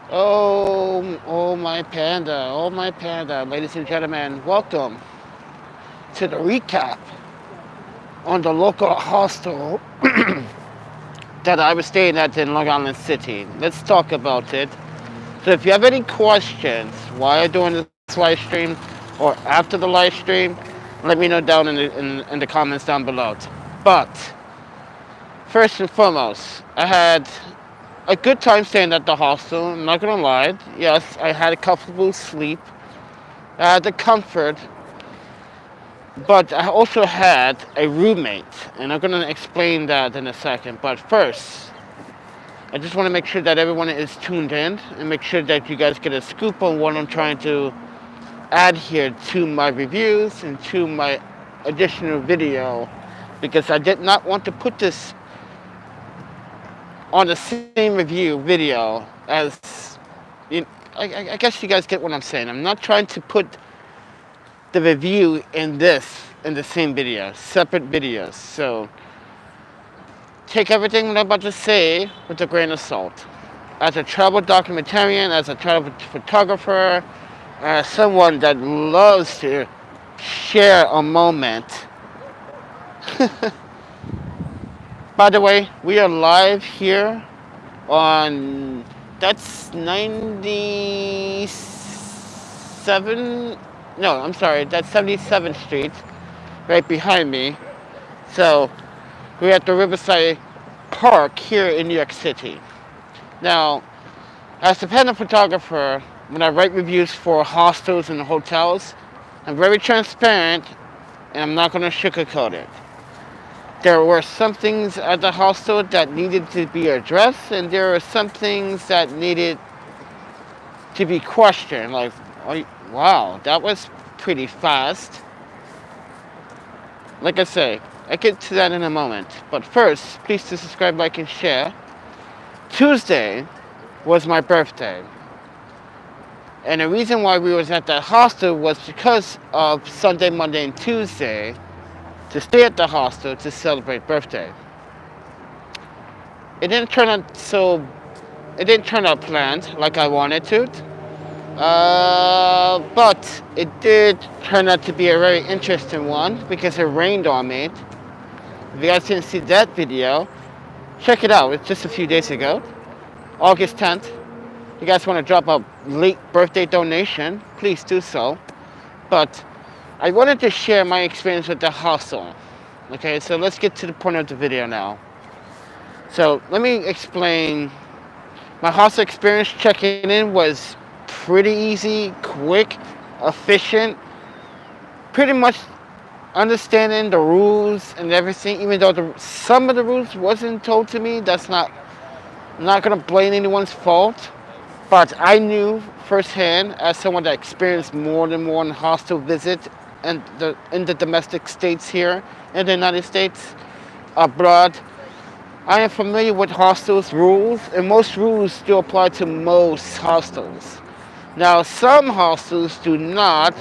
Oh my panda, ladies and gentlemen, welcome to the recap on the local hostel that I was staying at in Long Island City. Let's talk about it. So if you have any questions why I'm doing this live stream or after the live stream, let me know down in the comments down below. But first and foremost, I had a good time staying at the hostel. I'm not gonna lie. Yes, I had a comfortable sleep. I had the comfort, but I also had a roommate, and I'm gonna explain that in a second. But first, I just want to make sure that everyone is tuned in and make sure that you guys get a scoop on what I'm trying to add here to my reviews and to my additional video, because I did not want to put this on the same review video as you know, I guess you guys get what I'm saying. I'm not trying to put the review in the same video, separate videos. So take everything I'm about to say with a grain of salt. As a travel documentarian, as a travel photographer, as someone that loves to share a moment. By the way, we are live here on, that's 97, no, I'm sorry, that's 77th Street, right behind me. So we're at the Riverside Park here in New York City. Now, as the Panda photographer, when I write reviews for hostels and hotels, I'm very transparent and I'm not going to sugarcoat it. There were some things at the hostel that needed to be addressed, and there were some things that needed to be questioned. Like, oh, wow, that was pretty fast. Like I say, I'll get to that in a moment. But first, please do subscribe, like, and share. Tuesday was my birthday. And the reason why we was at that hostel was because of Sunday, Monday, and Tuesday to stay at the hostel to celebrate birthday. It didn't turn out it didn't turn out planned like I wanted to. But it did turn out to be a very interesting one because it rained on me. If you guys didn't see that video, check it out. It's just a few days ago, August 10th. If you guys want to drop a late birthday donation, please do so. But I wanted to share my experience with the hostel. Okay, so let's get to the point of the video now. So let me explain. My hostel experience checking in was pretty easy, quick, efficient. Pretty much understanding the rules and everything, even though some of the rules wasn't told to me. I'm not gonna blame anyone's fault. But I knew firsthand, as someone that experienced more than one hostel visit in the domestic states here in the United States, abroad, I am familiar with hostels rules, and most rules do apply to most hostels. Now, some hostels do not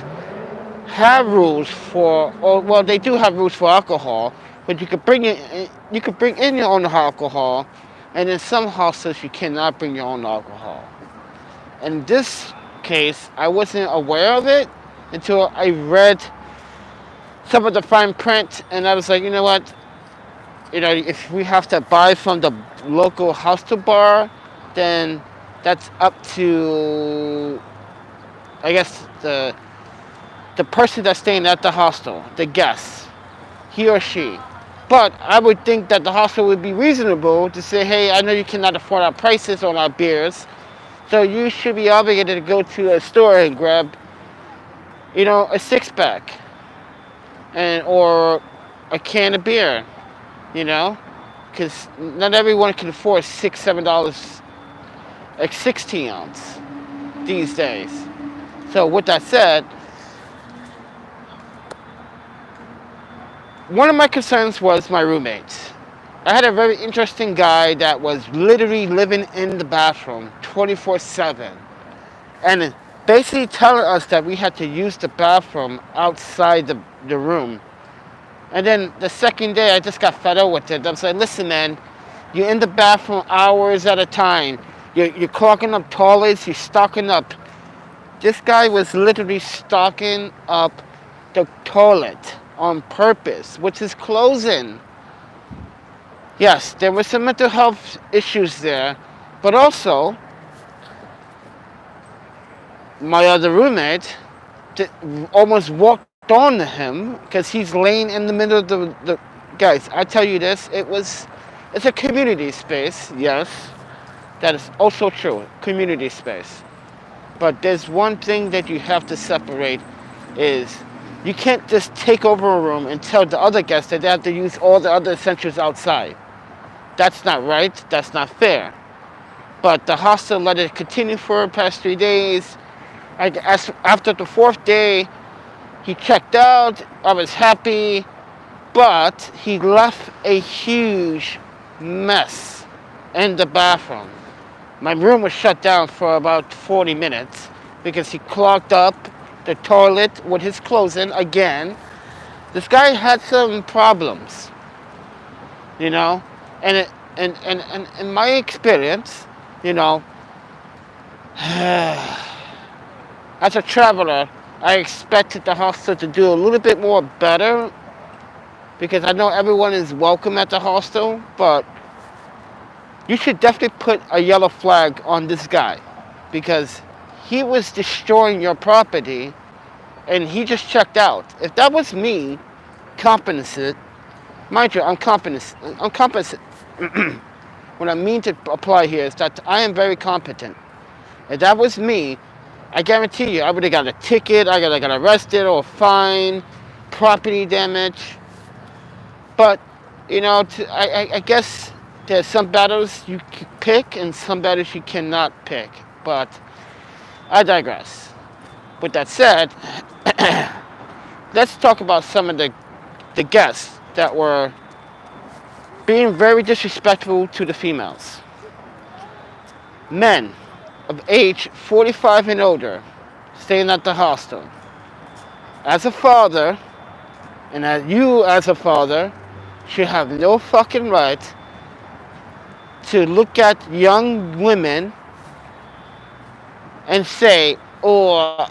have rules for, or well, they do have rules for alcohol, but you could bring in your own alcohol, and in some hostels you cannot bring your own alcohol. In this case, I wasn't aware of it until I read some of the fine print, and I was like, you know what? You know, if we have to buy from the local hostel bar, then that's up to, I guess, the person that's staying at the hostel, the guest, he or she. But I would think that the hostel would be reasonable to say, hey, I know you cannot afford our prices on our beers, so you should be obligated to go to a store and grab, you know, a six-pack or a can of beer, you know, because not everyone can afford $6, $7, like 16 ounce these days. So with that said, one of my concerns was my roommates. I had a very interesting guy that was literally living in the bathroom 24/7 and basically telling us that we had to use the bathroom outside the room. And then the second day, I just got fed up with it. I was like, listen, man, you're in the bathroom hours at a time. You're clogging up toilets. You're stocking up. This guy was literally stocking up the toilet on purpose, with his clothes in. Yes, there were some mental health issues there, but also my other roommate almost walked on him because he's laying in the middle of the guys. I tell you this, it's a community space. Yes, that is also true, community space. But there's one thing that you have to separate is you can't just take over a room and tell the other guests that they have to use all the other essentials outside. That's not right. That's not fair. But the hostel let it continue for the past 3 days. After the 4th day, he checked out. I was happy. But he left a huge mess in the bathroom. My room was shut down for about 40 minutes because he clogged up the toilet with his clothes in again. This guy had some problems, you know, and in my experience, you know, as a traveler, I expected the hostel to do a little bit more better because I know everyone is welcome at the hostel, but you should definitely put a yellow flag on this guy because he was destroying your property and he just checked out. If that was me, competent, mind you, I'm competent. What I mean to apply here is that I am very competent. If that was me, I guarantee you, I would have got a ticket, I got arrested or fined, property damage. But, you know, I guess there's some battles you can pick and some battles you cannot pick. But I digress. With that said, let's talk about some of the guests that were being very disrespectful to the females. Men of age 45 and older staying at the hostel. As a father, and as you as a father, should have no fucking right to look at young women and say, or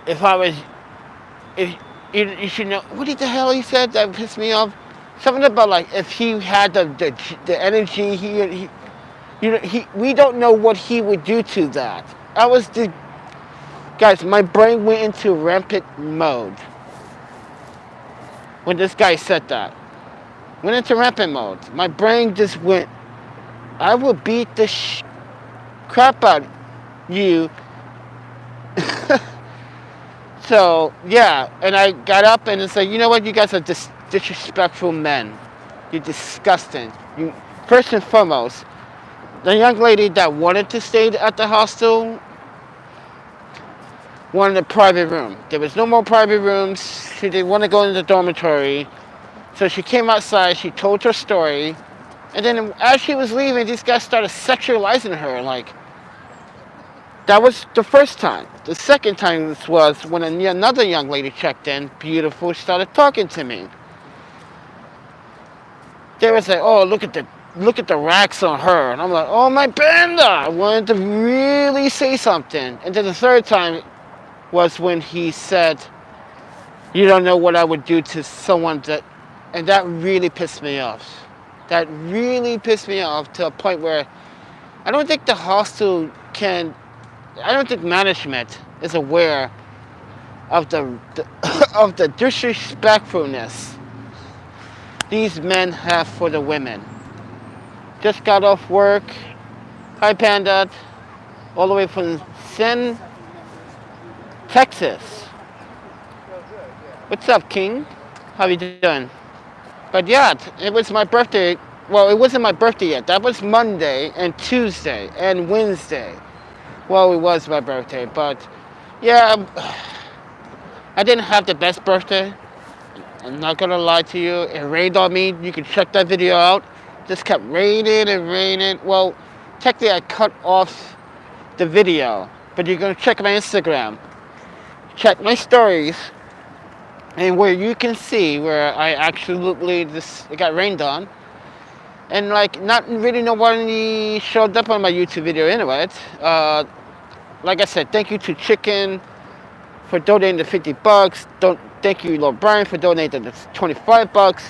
if I was, if you should know, what the hell he said that pissed me off? Something about like if he had the energy, he you know, we don't know what he would do to that. Guys, my brain went into rampant mode when this guy said that. Went into rampant mode. My brain just went, I will beat the crap out of you. So, yeah, and I got up and it's like, you know what, you guys are disrespectful men. You're disgusting. First and foremost, the young lady that wanted to stay at the hostel wanted a private room. There was no more private rooms. She didn't want to go into the dormitory. So she came outside, she told her story, and then as she was leaving, these guys started sexualizing her. Like, that was the first time. The second time was when another young lady checked in, beautiful, started talking to me. They was like, oh, look at the racks on her. And I'm like, oh, my panda. I wanted to really say something. And then the third time was when he said, you don't know what I would do to someone that, and that really pissed me off. That really pissed me off to a point where I don't think the hostel I don't think management is aware of the of the disrespectfulness these men have for the women. Just got off work. Hi, Panda. All the way from Texas. What's up, King? How you doing? But yeah, it was my birthday. Well, it wasn't my birthday yet. That was Monday and Tuesday and Wednesday. Well, it was my birthday, but yeah, I didn't have the best birthday. I'm not gonna lie to you. It rained on me. You can check that video out. Just kept raining and raining. Well, technically I cut off the video, but you're gonna check my Instagram. Check my stories, and where you can see where I absolutely it got rained on. And like, not really nobody showed up on my YouTube video anyway. Like I said, thank you to Chicken for donating the $50. Thank you, Lord Brian, for donating the $25.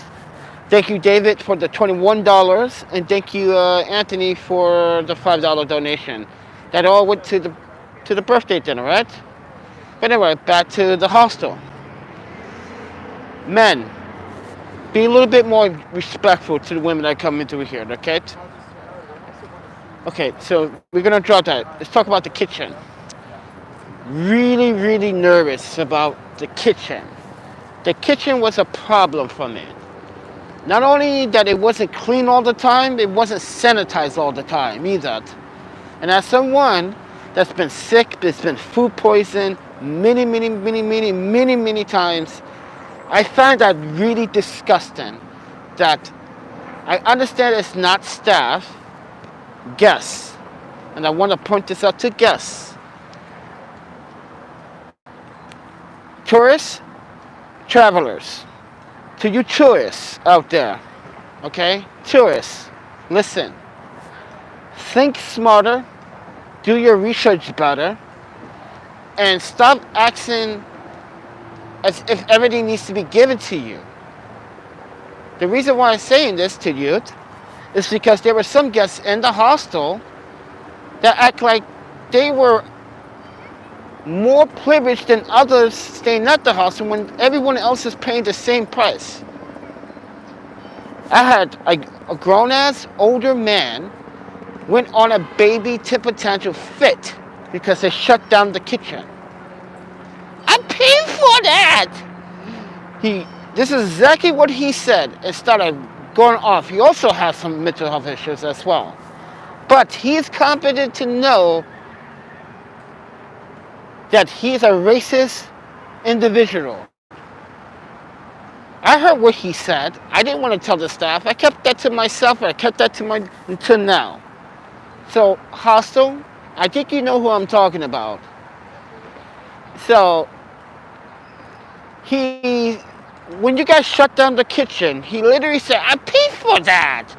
Thank you, David, for the $21, and thank you, Anthony, for the $5 donation. That all went to the birthday dinner, right? But anyway, back to the hostel. Men, be a little bit more respectful to the women that come into here, okay? Okay, so we're gonna drop that. Let's talk about the kitchen. Really, really nervous about the kitchen. The kitchen was a problem for me. Not only that it wasn't clean all the time, it wasn't sanitized all the time either. And as someone that's been sick, that's been food poisoned many times, I find that really disgusting. That I understand it's not staff, guests. And I want to point this out to guests. Tourists, travelers. To you tourists out there, okay? Tourists, listen. Think smarter, do your research better, and stop acting as if everything needs to be given to you. The reason why I'm saying this to you is because there were some guests in the hostel that act like they were more privileged than others staying at the hostel when everyone else is paying the same price. I had a grown-ass older man went on a baby temper tantrum fit because they shut down the kitchen. I'm paying for that! This is exactly what he said and started going off. He also has some mental health issues as well. But he's competent to know that he's a racist individual. I heard what he said. I didn't want to tell the staff. I kept that to myself. I kept that until now. So, hostel, I think you know who I'm talking about. So, when you guys shut down the kitchen, he literally said, I paid for that.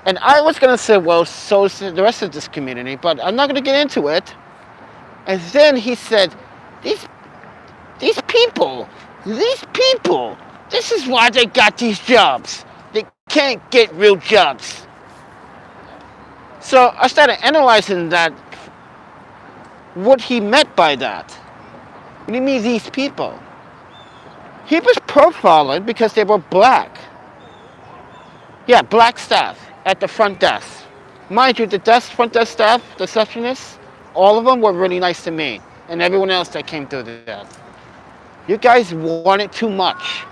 And I was going to say, well, so is the rest of this community, but I'm not going to get into it. And then he said, these people, this is why they got these jobs. They can't get real jobs. So I started analyzing that, what he meant by that. What do you mean these people? He was profiling because they were black. Yeah, black staff at the front desk. Mind you, the front desk staff, the receptionists, all of them were really nice to me, and everyone else that came through that. You guys wanted too much.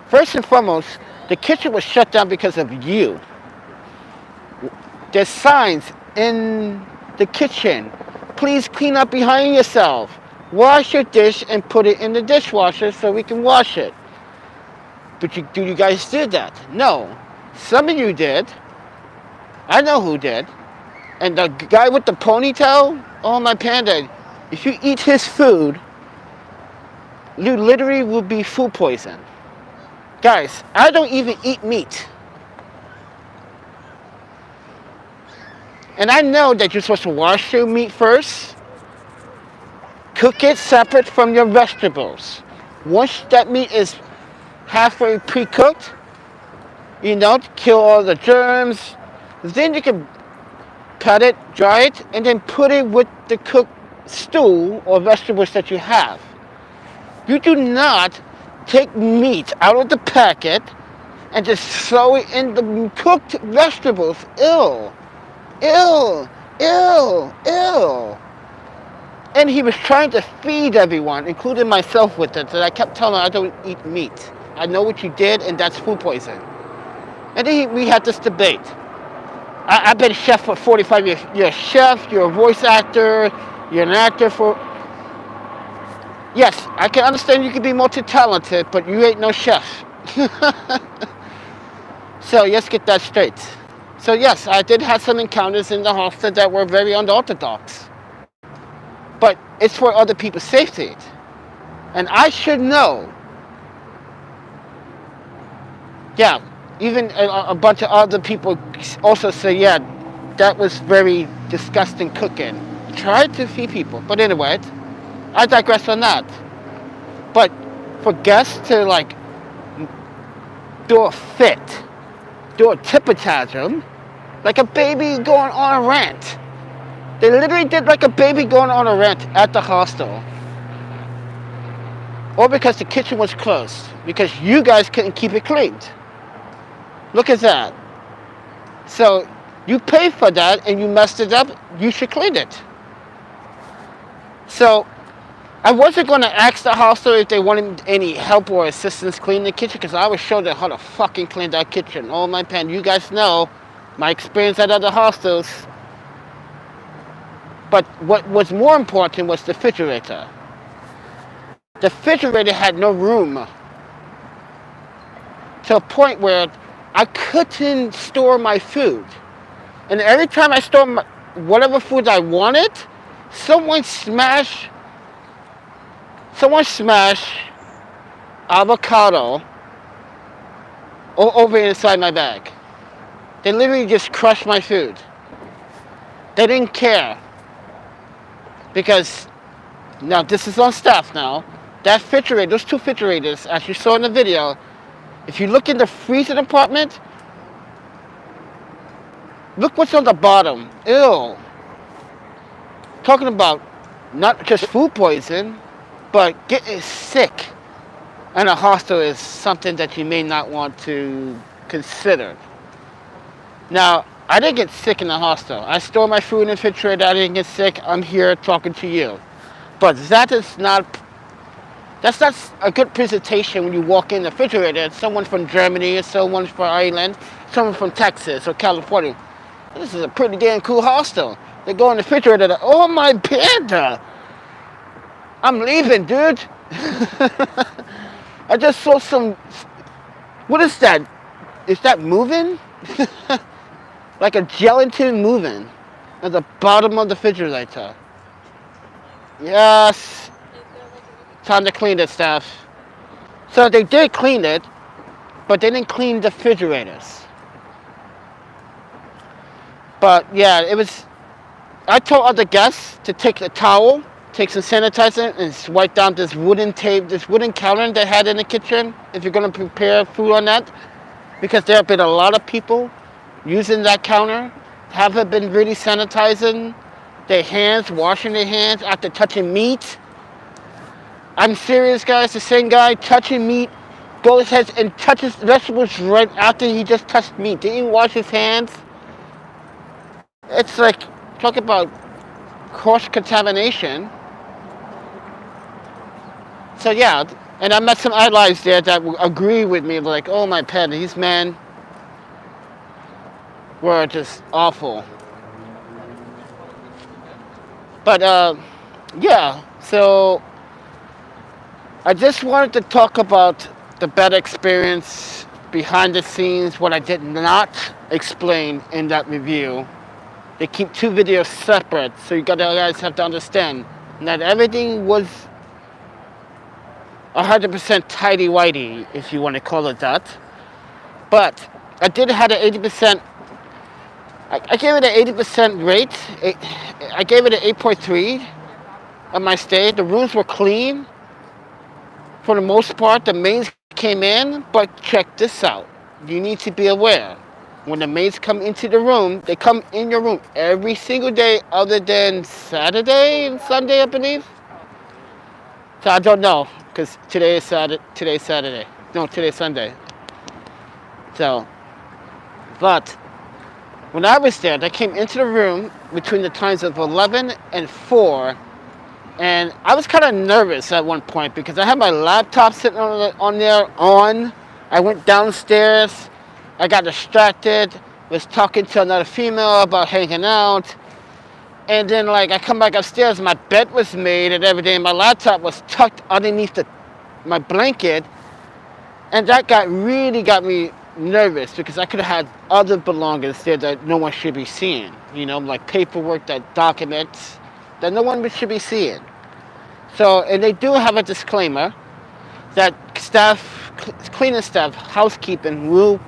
First and foremost, the kitchen was shut down because of you. There's signs in the kitchen. Please clean up behind yourself. Wash your dish and put it in the dishwasher so we can wash it. But do you guys do that? No. Some of you did. I know who did. And the guy with the ponytail, oh my panda, if you eat his food, you literally will be food poisoned. Guys, I don't even eat meat. And I know that you're supposed to wash your meat first, cook it separate from your vegetables. Once that meat is halfway pre-cooked, kill all the germs, then you can cut it, dry it, and then put it with the cooked stew or vegetables that you have. You do not take meat out of the packet and just throw it in the cooked vegetables. Ew. And he was trying to feed everyone, including myself with it, that I kept telling him I don't eat meat. I know what you did, and that's food poisoning. And then we had this debate. I've been a chef for 45 years. You're a chef, you're a voice actor, you're an actor for... Yes, I can understand you can be multi-talented, but you ain't no chef. So let's get that straight. So yes, I did have some encounters in the hostel that were very unorthodox. But it's for other people's safety. And I should know. Yeah, Even a bunch of other people also say, yeah, that was very disgusting cooking. Tried to feed people. But anyway, I digress on that. But for guests to like do a fit, do a temper tantrum, like a baby going on a rant. They literally did like a baby going on a rant at the hostel. Or because the kitchen was closed. Because you guys couldn't keep it cleaned. Look at that. So you paid for that and you messed it up, you should clean it. So I wasn't going to ask the hostel if they wanted any help or assistance cleaning the kitchen, because I was showing them how to fucking clean that kitchen. Oh my pen, you guys know my experience at other hostels. But what was more important was the refrigerator. The refrigerator had no room, to a point where I couldn't store my food. And every time I store whatever food I wanted, someone smashed avocado over inside my bag. They literally just crushed my food. They didn't care. Because, now this is on staff now, that refrigerator, those two refrigerators, as you saw in the video, if you look in the freezer compartment, look what's on the bottom. Ew. Talking about not just food poison, but getting sick in a hostel is something that you may not want to consider. Now, I didn't get sick in the hostel. I store my food in the refrigerator. I didn't get sick. I'm here talking to you. But that's not a good presentation when you walk in the refrigerator and someone from Germany, or someone from Ireland, someone from Texas or California. This is a pretty damn cool hostel. They go in the refrigerator, oh my panda! I'm leaving, dude. I just saw some, what is that? Is that moving? Like a gelatin moving at the bottom of the refrigerator. Yes. Time to clean it, staff. So they did clean it, but they didn't clean the refrigerators. But yeah, it was, I told other guests to take a towel, take some sanitizer, and wipe down this wooden counter they had in the kitchen, if you're going to prepare food on that. Because there have been a lot of people using that counter, haven't been really sanitizing their hands, washing their hands after touching meat. I'm serious, guys. The same guy touching meat goes ahead and touches vegetables right after he just touched meat. Didn't even wash his hands. It's like, talk about cross-contamination. So yeah, and I met some allies there that agree with me, like, oh my pet, these men were just awful. But yeah, so I just wanted to talk about the bad experience behind the scenes, what I did not explain in that review. They keep two videos separate, so you guys have to understand that everything was 100% tidy-whitey, if you want to call it that. But I did have an 80%, I gave it an 80% rate. I gave it an 8.3 on my stay. The rooms were clean. For the most part, the maids came in, but check this out. You need to be aware. When the maids come into the room, they come in your room every single day other than Saturday and Sunday, I believe. So I don't know, because today's Saturday. No, today's Sunday. So, but when I was there, they came into the room between the times of 11 and 4. And I was kind of nervous at one point because I had my laptop sitting on there. I went downstairs. I got distracted. Was talking to another female about hanging out. And then like I come back upstairs, my bed was made and everything. My laptop was tucked underneath my blanket. And that really got me nervous because I could have had other belongings there that no one should be seeing. You know, like paperwork, documents that no one should be seeing. So, and they do have a disclaimer that cleaning staff, housekeeping will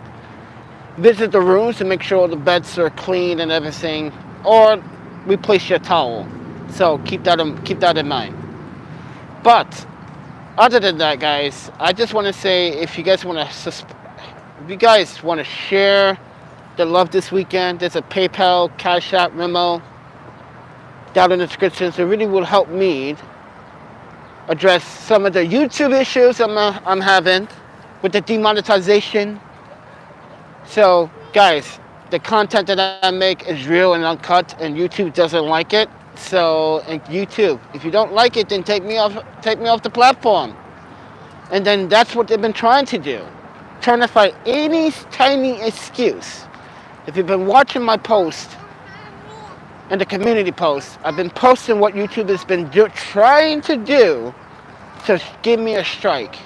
visit the rooms to make sure the beds are clean and everything, or replace your towel. So keep that in mind. But other than that, guys, I just want to say, if you guys want to share the love this weekend, there's a PayPal, Cash App, Venmo down in the description. So it really will help me address some of the YouTube issues I'm having with the demonetization. So, guys, the content that I make is real and uncut, and YouTube doesn't like it. So, and YouTube, if you don't like it, then take me off the platform. And then that's what they've been trying to do, trying to find any tiny excuse. If you've been watching my post and the community posts, I've been posting what YouTube has been trying to do to give me a strike,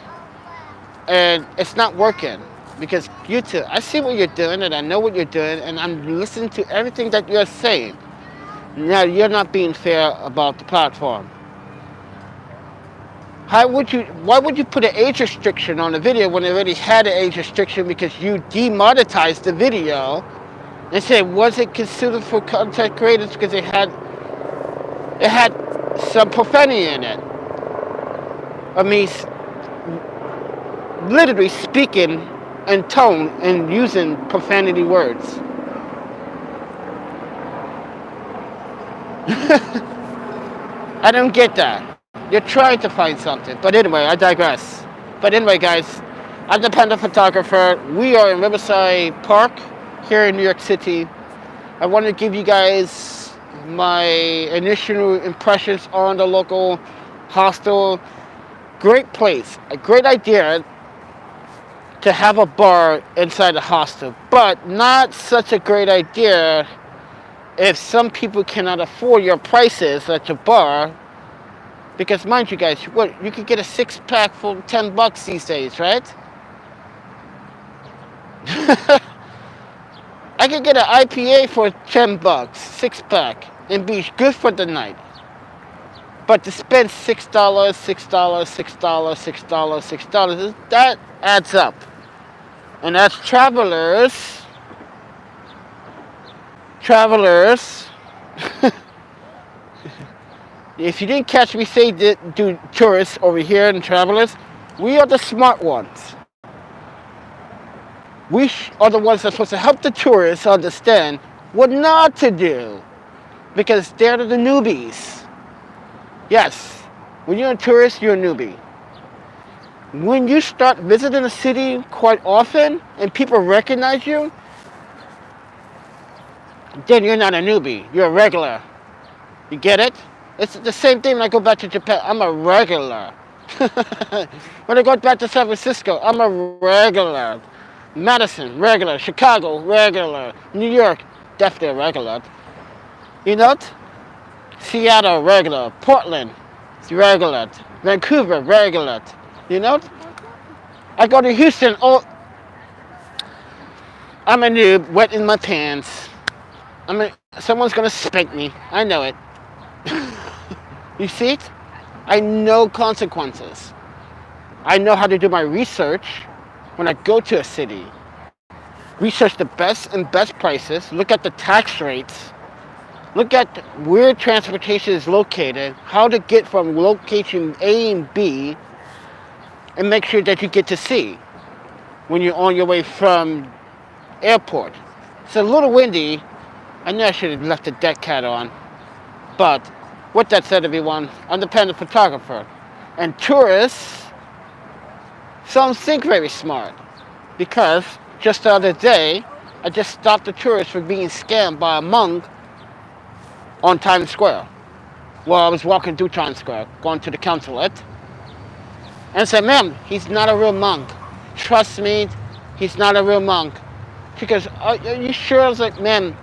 and it's not working. Because YouTube, I see what you're doing, and I know what you're doing, and I'm listening to everything that you're saying. Now, you're not being fair about the platform. Why would you put an age restriction on the video when it already had an age restriction because you demonetized the video and said, was it considered for content creators because it had some profanity in it? I mean, literally speaking in tone and using profanity words. I don't get that. You're trying to find something. But anyway, I digress. But anyway, guys, I'm the Panda Photographer. We are in Riverside Park here in New York City. I want to give you guys my initial impressions on the local hostel. Great place. A great idea to have a bar inside the hostel, but not such a great idea if some people cannot afford your prices at your bar. Because mind you guys, you could get a 6-pack for $10 these days, right? I could get an IPA for $10, 6-pack, and be good for the night. But to spend $6, $6, that adds up. And as travelers, if you didn't catch me say do tourists over here and travelers, we are the smart ones. We are the ones that are supposed to help the tourists understand what not to do, because they're the newbies. Yes, when you're a tourist, you're a newbie. When you start visiting a city quite often and people recognize you, then you're not a newbie, you're a regular. You get it? It's the same thing when I go back to Japan. I'm a regular. When I go back to San Francisco, I'm a regular. Madison, regular. Chicago, regular. New York, definitely a regular. You know? Seattle, regular. Portland, regular. Vancouver, regular. You know? I go to Houston, I'm a noob, wet in my pants. Someone's gonna spank me. I know it. You see it? I know consequences. I know how to do my research when I go to a city. Research the best and best prices, look at the tax rates, look at where transportation is located, how to get from location A and B, and make sure that you get to C when you're on your way from airport. It's a little windy. I know I should have left the deck cat on. But with that said, everyone, I'm the Panda Photographer. And tourists, some think very smart. Because just the other day, I just stopped a tourist from being scammed by a monk on Times Square. While I was walking through Times Square, going to the consulate. And I said, ma'am, he's not a real monk. Trust me, he's not a real monk. She goes, are you sure? I was like, ma'am,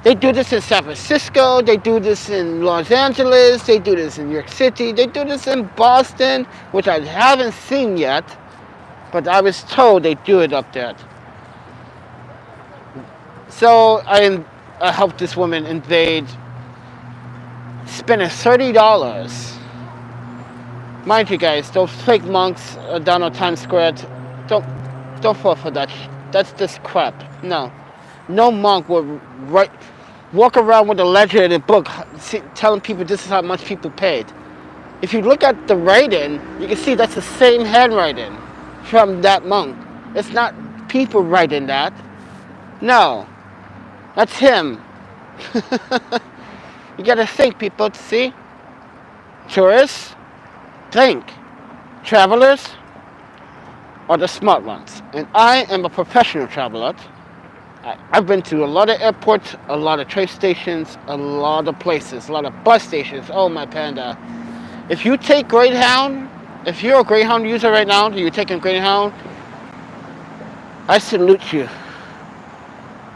they do this in San Francisco, they do this in Los Angeles, they do this in New York City, they do this in Boston, which I haven't seen yet, but I was told they do it up there. So I helped this woman invade, spending $30. Mind you guys, those fake monks down on Times Square, don't fall for that That's just crap. No. No monk would walk around with a ledger and a book telling people this is how much people paid. If you look at the writing, you can see that's the same handwriting from that monk. It's not people writing that. No. That's him. You gotta think, people, to see. Tourists, think. Travelers are the smart ones. And I am a professional traveler. I've been to a lot of airports, a lot of train stations, a lot of places, a lot of bus stations. Oh, my panda. If you take Greyhound, if you're a Greyhound user right now, you're taking Greyhound, I salute you.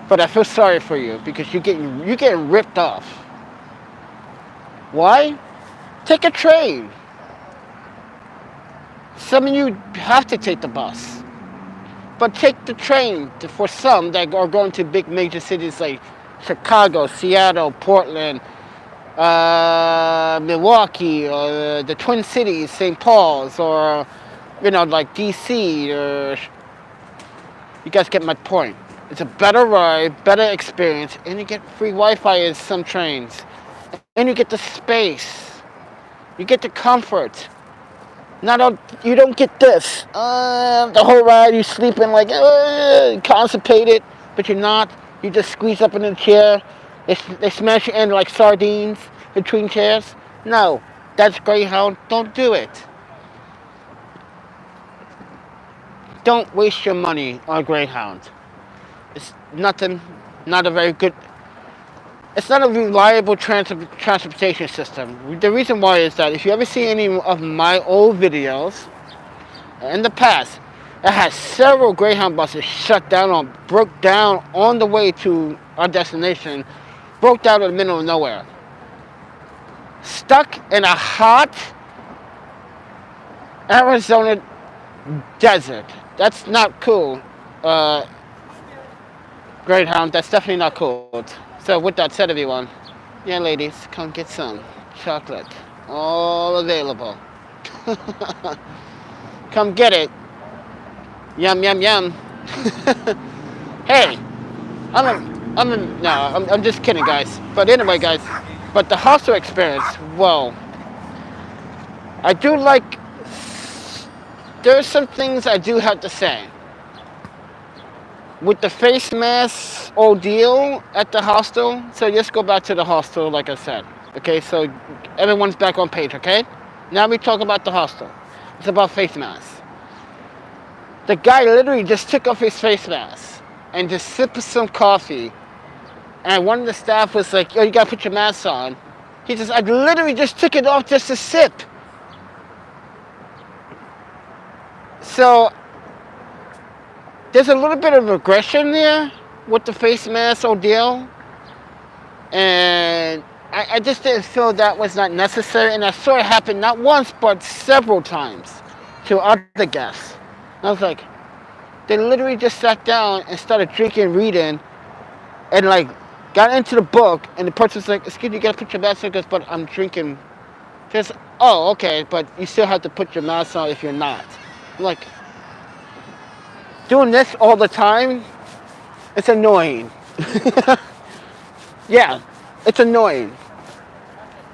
But I feel sorry for you because you're getting ripped off. Why? Take a train. Some of you have to take the bus. But take the train for some that are going to big major cities like Chicago, Seattle, Portland, Milwaukee, or the Twin Cities, St. Paul's, or, like DC, or... You guys get my point. It's a better ride, better experience, and you get free Wi-Fi in some trains. And you get the space. You get the comfort. You don't get this. The whole ride you're sleeping like constipated, but you're not. You just squeeze up in a chair. They smash you in like sardines between chairs. No, that's Greyhound. Don't do it. Don't waste your money on Greyhound. It's nothing, not a very good... It's not a reliable transportation system. The reason why is that if you ever see any of my old videos in the past, it has several Greyhound buses broke down on the way to our destination, broke down in the middle of nowhere. Stuck in a hot Arizona desert. That's not cool. Greyhound, that's definitely not cool. So with that said, everyone, yeah, ladies, come get some chocolate. All available. Come get it. Yum, yum, yum. Hey, I'm just kidding, guys. But anyway, guys, but the hostel experience, well, I do like, there's some things I do have to say. With the face mask ordeal at the hostel, so let's go back to the hostel like I said. Okay, so everyone's back on page, okay? Now we talk about the hostel. It's about face masks. The guy literally just took off his face mask and just sipped some coffee. And one of the staff was like, "Yo, you gotta put your mask on." He says, "I literally just took it off just to sip." So there's a little bit of aggression there with the face mask ordeal. And I just didn't feel that was not necessary. And I saw it happen not once, but several times to other guests. And I was like, they literally just sat down and started drinking, reading, and like got into the book. And the person's like, "Excuse me, you gotta put your mask on." He goes, "But I'm drinking." Just, "Oh, okay, but you still have to put your mask on if you're not." I'm like, doing this all the time, it's annoying. Yeah, it's annoying.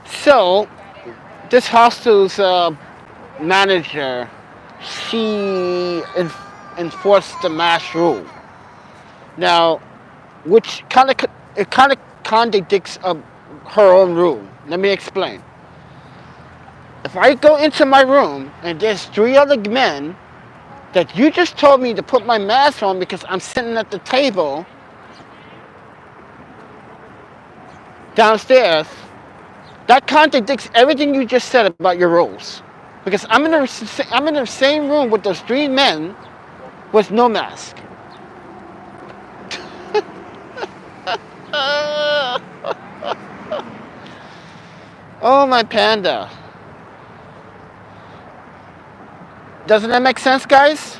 So, this hostel's manager, she enforced the mask rule. Now, which kind of contradicts her own rule. Let me explain. If I go into my room and there's 3 other men that you just told me to put my mask on because I'm sitting at the table downstairs, that contradicts everything you just said about your rules. Because I'm in the same room with those 3 men with no mask. Oh, my panda. Doesn't that make sense, guys?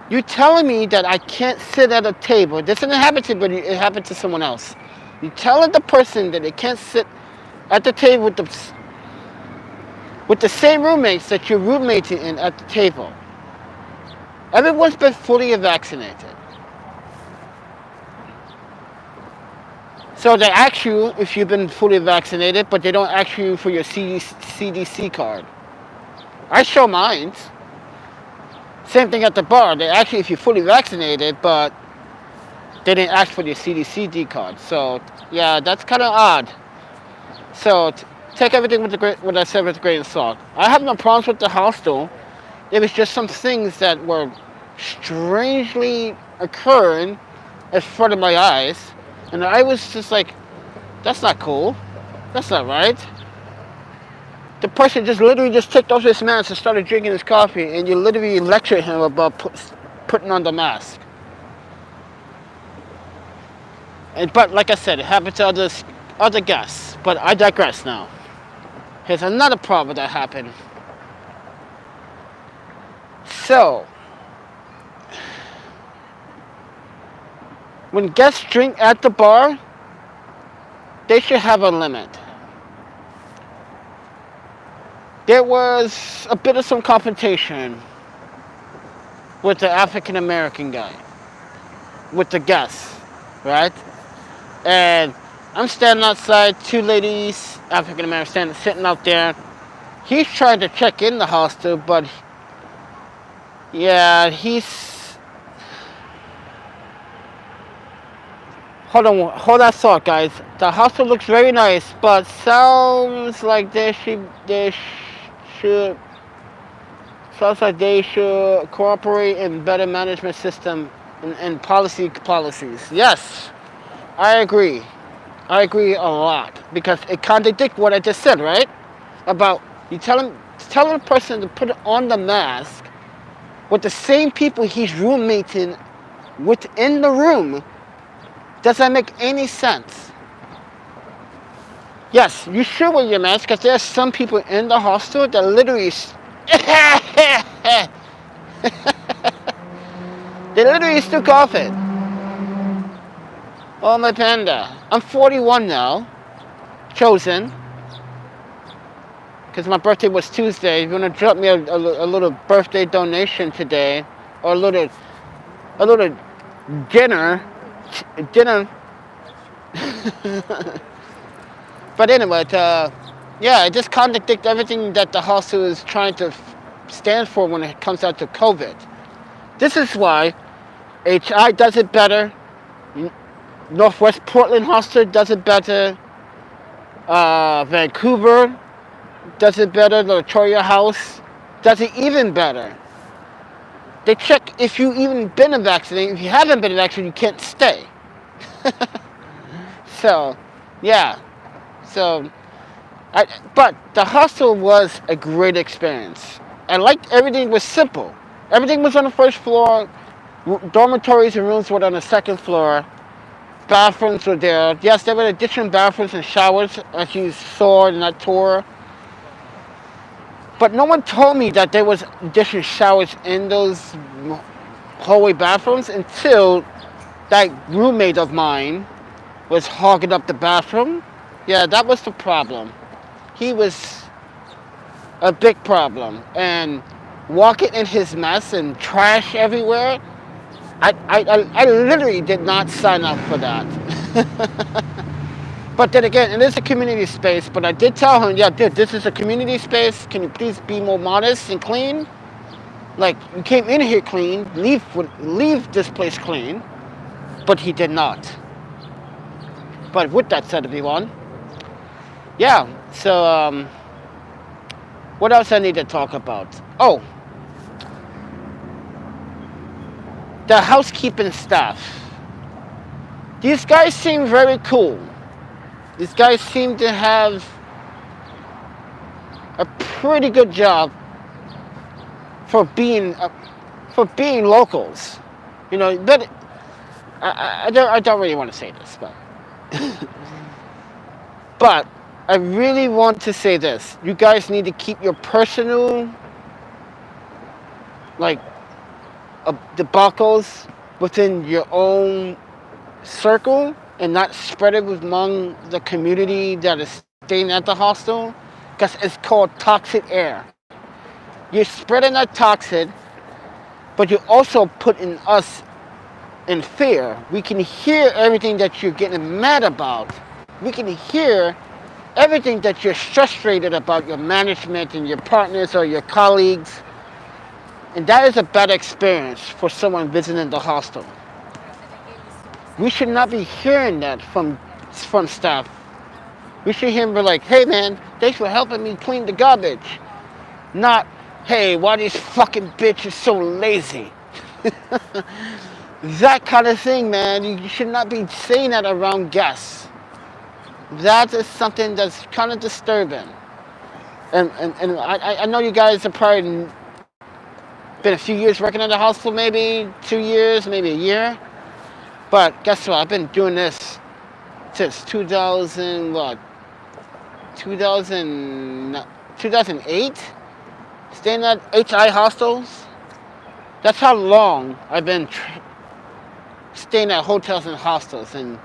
You're telling me that I can't sit at a table. This didn't happen to me, but it happened to someone else. You're telling the person that they can't sit at the table with the same roommates that you're roommating in at the table. Everyone's been fully vaccinated. So they ask you if you've been fully vaccinated, but they don't ask you for your CDC card. I show mine. Same thing at the bar. They ask you if you're fully vaccinated, but they didn't ask for your CDC card. So yeah, that's kind of odd. So take everything with what I said with a grain of salt. I have no problems with the hostel. It was just some things that were strangely occurring in front of my eyes, and I was just like, that's not cool. That's not right. The person just literally just took off his mask and started drinking his coffee, and you literally lectured him about putting on the mask. But like I said, it happened to other guests. But I digress now. Here's another problem that happened. So, when guests drink at the bar, they should have a limit. There was a bit of some confrontation with the African American guy, with the guests, right? And I'm standing outside, two ladies, African American, sitting out there. He's trying to check in the hostel, but yeah, hold that thought, guys. The hostel looks very nice, but sounds like they should cooperate in better management system and policies. Yes, I agree. I agree a lot, because it contradicts what I just said, right? About you telling a person to put on the mask with the same people he's roommating within the room. Does that make any sense? Yes, you should wear your mask, because there are some people in the hostel that literally they literally still coughing. Oh, my panda. I'm 41 now. Chosen. Because my birthday was Tuesday. You're going to drop me a little birthday donation today. Or a little dinner. But anyway, yeah, it just contradicts everything that the hostel is trying to stand for when it comes out to COVID. This is why HI does it better. Northwest Portland Hostel does it better. Vancouver does it better. The Victoria House does it even better. They check if you even been vaccinated. If you haven't been vaccinated, you can't stay. So, yeah. So, but the hostel was a great experience. I liked everything was simple. Everything was on the first floor. Dormitories and rooms were on the second floor. Bathrooms were there. Yes, there were additional bathrooms and showers, as you saw in that tour. But no one told me that there was additional showers in those hallway bathrooms until that roommate of mine was hogging up the bathroom. Yeah, that was the problem. He was a big problem. And walking in his mess and trash everywhere, I literally did not sign up for that. But then again, it is a community space, but I did tell him, yeah, dude, this is a community space. Can you please be more modest and clean? Like, you came in here clean, leave this place clean. But he did not. But with that said, everyone, yeah, so, what else I need to talk about? Oh, the housekeeping staff. These guys seem very cool. These guys seem to have a pretty good job for being locals. You know, but I don't really want to say this, but but I really want to say this. You guys need to keep your personal, like, debacles within your own circle and not spread it among the community that is staying at the hostel, because it's called toxic air. You're spreading that toxin, but you're also putting us in fear. We can hear everything that you're getting mad about. We can hear everything that you're frustrated about your management and your partners or your colleagues. And that is a bad experience for someone visiting the hostel. We should not be hearing that from staff. We should hear them like, hey man, thanks for helping me clean the garbage. Not, hey, why these fucking bitches so lazy? That kind of thing, man. You should not be saying that around guests. That is something that's kind of disturbing. And I know you guys have probably been a few years working at the hostel, maybe 2 years, maybe a year. But guess what? I've been doing this since 2008, staying at HI hostels. That's how long I've been staying at hotels and hostels and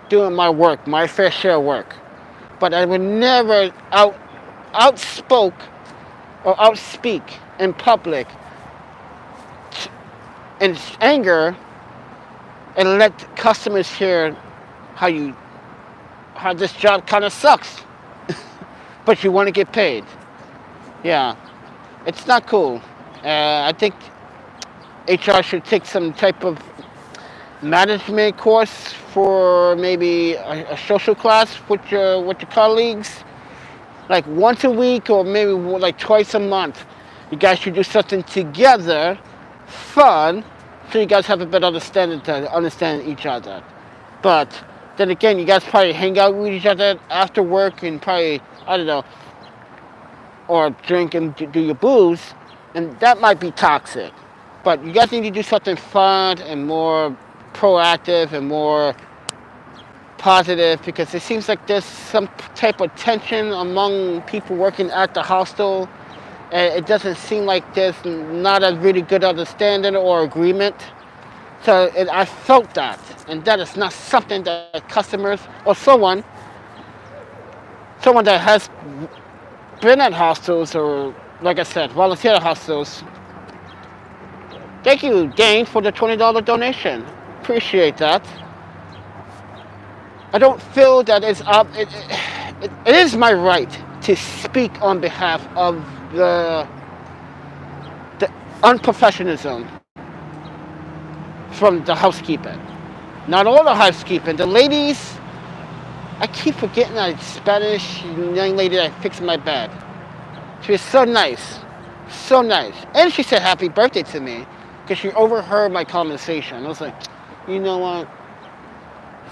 doing my work, my fair share of work. But I would never outspeak in public in anger and let customers hear how this job kind of sucks, but you want to get paid. Yeah, it's not cool. I think HR should take some type of management course for maybe a social class with your colleagues, like once a week or maybe like twice a month. You guys should do something together, fun, so you guys have a better understanding to understand each other. But then again, you guys probably hang out with each other after work and probably, I don't know, or drink and do your booze, and that might be toxic. But you guys need to do something fun and more proactive and more positive, because it seems like there's some type of tension among people working at the hostel, and it doesn't seem like there's not a really good understanding or agreement. So I felt that, and that is not something that customers or someone that has been at hostels or, like I said, volunteer at hostels. Thank you, Dane, for the $20 donation. Appreciate that. I don't feel that it is my right to speak on behalf of the unprofessionalism from the housekeeping. Not all the housekeeping. The ladies, I keep forgetting that Spanish young lady that fixed my bed. She was so nice. So nice. And she said happy birthday to me because she overheard my conversation. I was like, you know what?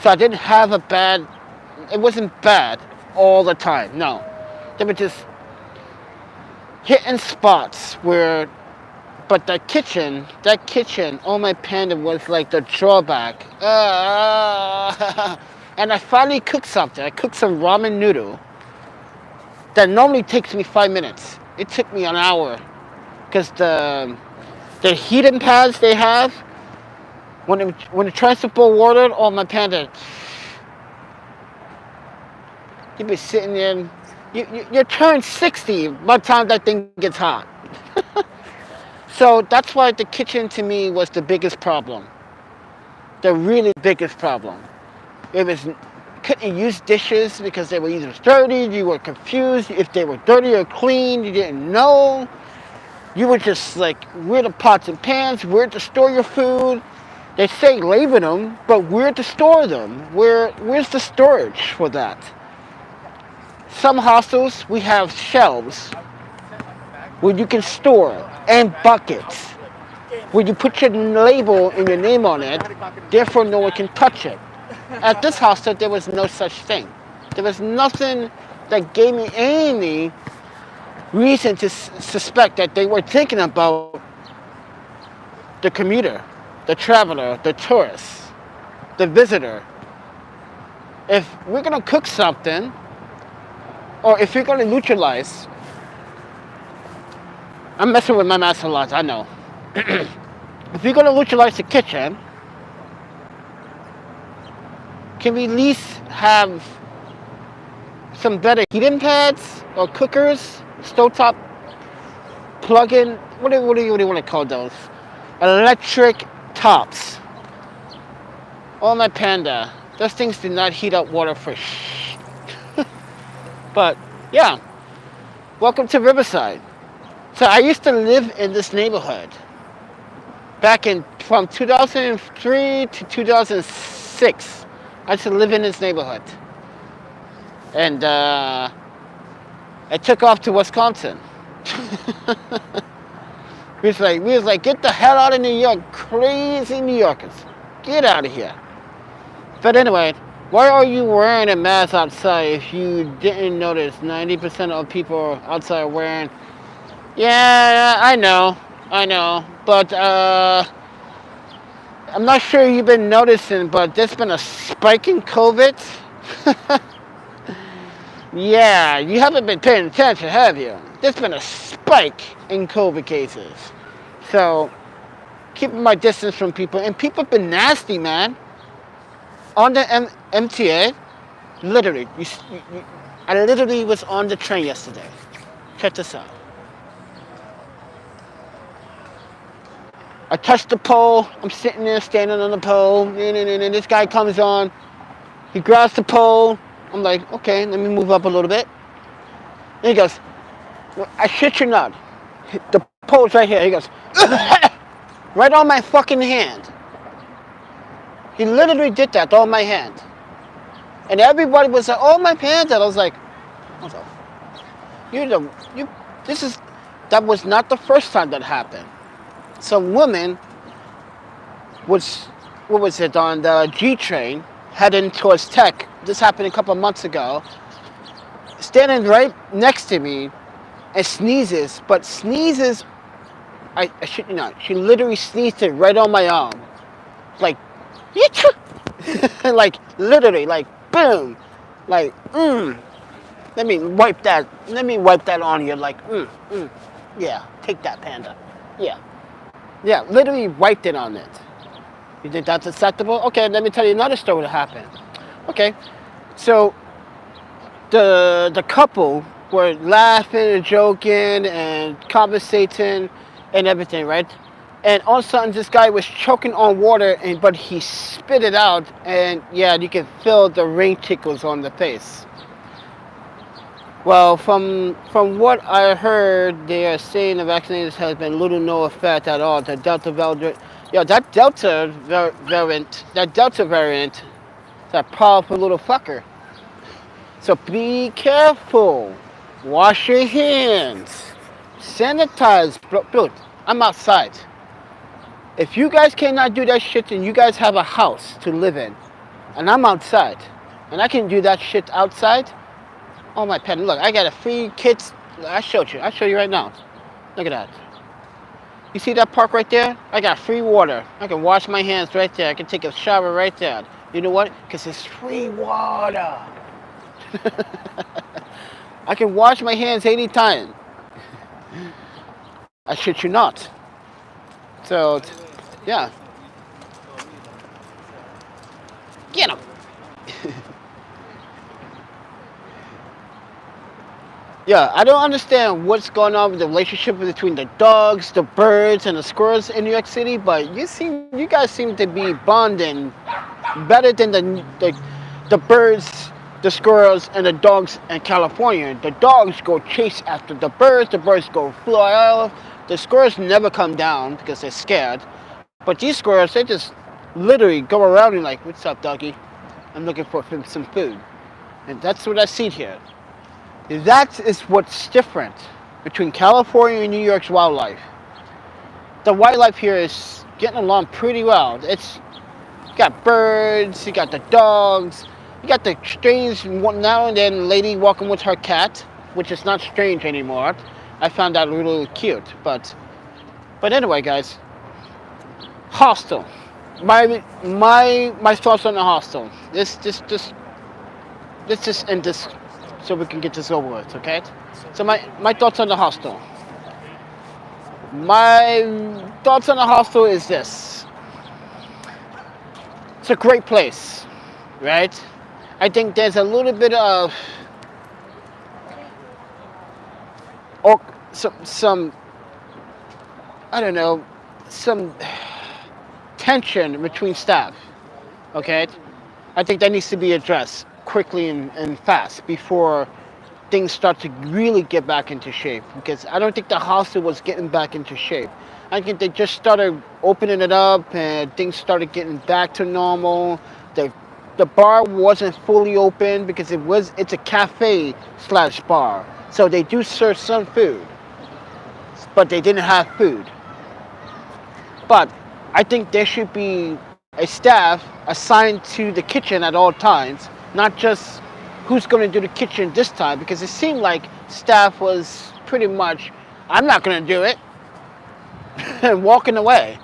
So I didn't have it wasn't bad all the time. No. They were just hitting spots where, but that kitchen, oh my Panda, was like the drawback. And I finally cooked something. I cooked some ramen noodle that normally takes me 5 minutes. It took me an hour because the heating pads they have, when the transfer water, oh my Panda, you be sitting there, you turn 60 by the time that thing gets hot. So that's why the kitchen to me was the biggest problem. The really biggest problem. Couldn't use dishes because they were either dirty, you were confused if they were dirty or clean, you didn't know. You were just like, where the pots and pans, where to store your food. They say label them, but where to store them? Where's the storage for that? Some hostels, we have shelves where you can store, and buckets where you put your label and your name on it, therefore no one can touch it. At this hostel, there was no such thing. There was nothing that gave me any reason to suspect that they were thinking about the commuter, the traveler, the tourist, the visitor. If we're gonna cook something, or if you're gonna neutralize, I'm messing with my master laws, I know. If you're gonna neutralize the kitchen, can we at least have some better heating pads or cookers, stovetop, plug-in, what do you want to call those? Electric tops. Oh my panda. Those things did not heat up water for But yeah, welcome to Riverside. So I used to live in this neighborhood back in from 2003 to 2006. I used to live in this neighborhood, and I took off to Wisconsin. we was like, get the hell out of New York, crazy New Yorkers, get out of here. But anyway, why are you wearing a mask outside if you didn't notice 90% of people outside wearing? Yeah, I know, but I'm not sure you've been noticing, but there's been a spike in COVID. Yeah, you haven't been paying attention, have you? There's been a spike in COVID cases. So, keeping my distance from people. And people have been nasty, man. On the MTA, literally, I literally was on the train yesterday. Check this out. I touched the pole. I'm sitting there, standing on the pole. And this guy comes on. He grabs the pole. I'm like, okay, let me move up a little bit. And he goes, I shit you not. The pole's right here. He goes, right on my fucking hand. He literally did that on my hand. And everybody was like, oh, my hand. And I was like, that was not the first time that happened. Some woman was, what was it, on the G train, heading towards Tech. This happened a couple of months ago. Standing right next to me and sneezes, but sneezes, I shit you not, she literally sneezed it right on my arm. Like, like, literally, like, boom. Like, let me wipe that on you, like, yeah, take that, panda. Yeah, literally wiped it on it. You think that's acceptable? Okay, let me tell you another story that happened. Okay, so the couple were laughing and joking and conversating and everything, right? And all of a sudden, this guy was choking on water, but he spit it out, and yeah, you can feel the rain tickles on the face. Well, from what I heard, they are saying the vaccinators has been little no effect at all. The Delta variant, that Delta variant, that powerful little fucker. So be careful. Wash your hands. Sanitize. Look, I'm outside. If you guys cannot do that shit, then you guys have a house to live in. And I'm outside. And I can do that shit outside. Oh my pen, look, I got a free kids. I'll show you right now. Look at that. You see that park right there? I got free water. I can wash my hands right there. I can take a shower right there. You know what? Because it's free water. I can wash my hands anytime. I shit you not. So, yeah. Get him. Yeah, I don't understand what's going on with the relationship between the dogs, the birds, and the squirrels in New York City, but you guys seem to be bonding better than the birds, the squirrels, and the dogs in California. The dogs go chase after the birds go fly off. The squirrels never come down because they're scared. But these squirrels, they just literally go around and like, what's up, doggy? I'm looking for some food. And that's what I see here. That is what's different between California and New York's wildlife. The wildlife here is getting along pretty well. You got birds, you got the dogs, you got the strange now and then lady walking with her cat, which is not strange anymore. I found that really cute. But anyway, guys, hostel. My thoughts on the hostel. Let's just end this so we can get this over with, okay? So my thoughts on the hostel. My thoughts on the hostel is this. It's a great place, right? I think there's a little bit of some I don't know, some tension between staff. Okay, I think that needs to be addressed quickly and fast before things start to really get back into shape, because I don't think the hostel was getting back into shape. I think they just started opening it up and things started getting back to normal. The bar wasn't fully open because it's a cafe slash bar. So they do serve some food, but they didn't have food. But I think there should be a staff assigned to the kitchen at all times, not just who's going to do the kitchen this time, because it seemed like staff was pretty much, I'm not going to do it, and walking away.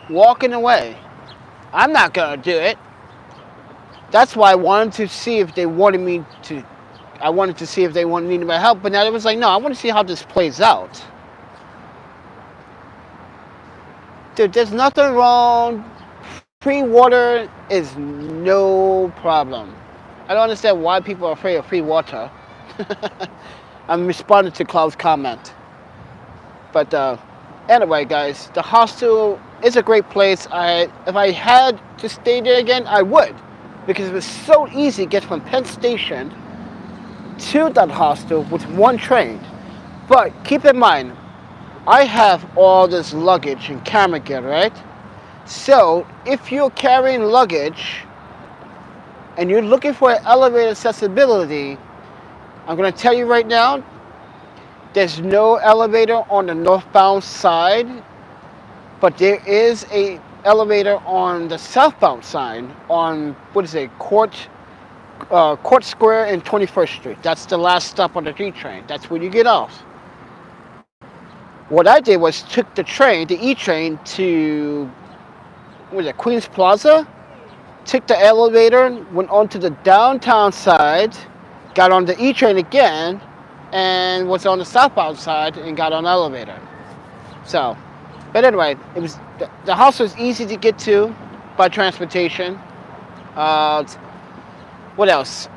Walking away. I'm not going to do it. That's why I wanted to see if they wanted me to, I wanted to see if they wanted me to help, but now it was like, no, I want to see how this plays out. Dude, there's nothing wrong. Free water is no problem. I don't understand why people are afraid of free water. I'm responding to Cloud's comment. But anyway, guys, the hostel is a great place. If I had to stay there again, I would. Because it was so easy to get from Penn Station to that hostel with one train. But keep in mind, I have all this luggage and camera gear, right? So if you're carrying luggage and you're looking for elevator accessibility, I'm going to tell you right now, there's no elevator on the northbound side, but there is a elevator on the southbound side on, Court Square and 21st Street. That's the last stop on the G train. That's where you get off. What I did was took the E-train to, Queens Plaza, took the elevator, went onto the downtown side, got on the E-train again, and was on the southbound side and got on the elevator. So, but anyway, the house was easy to get to by transportation. What else?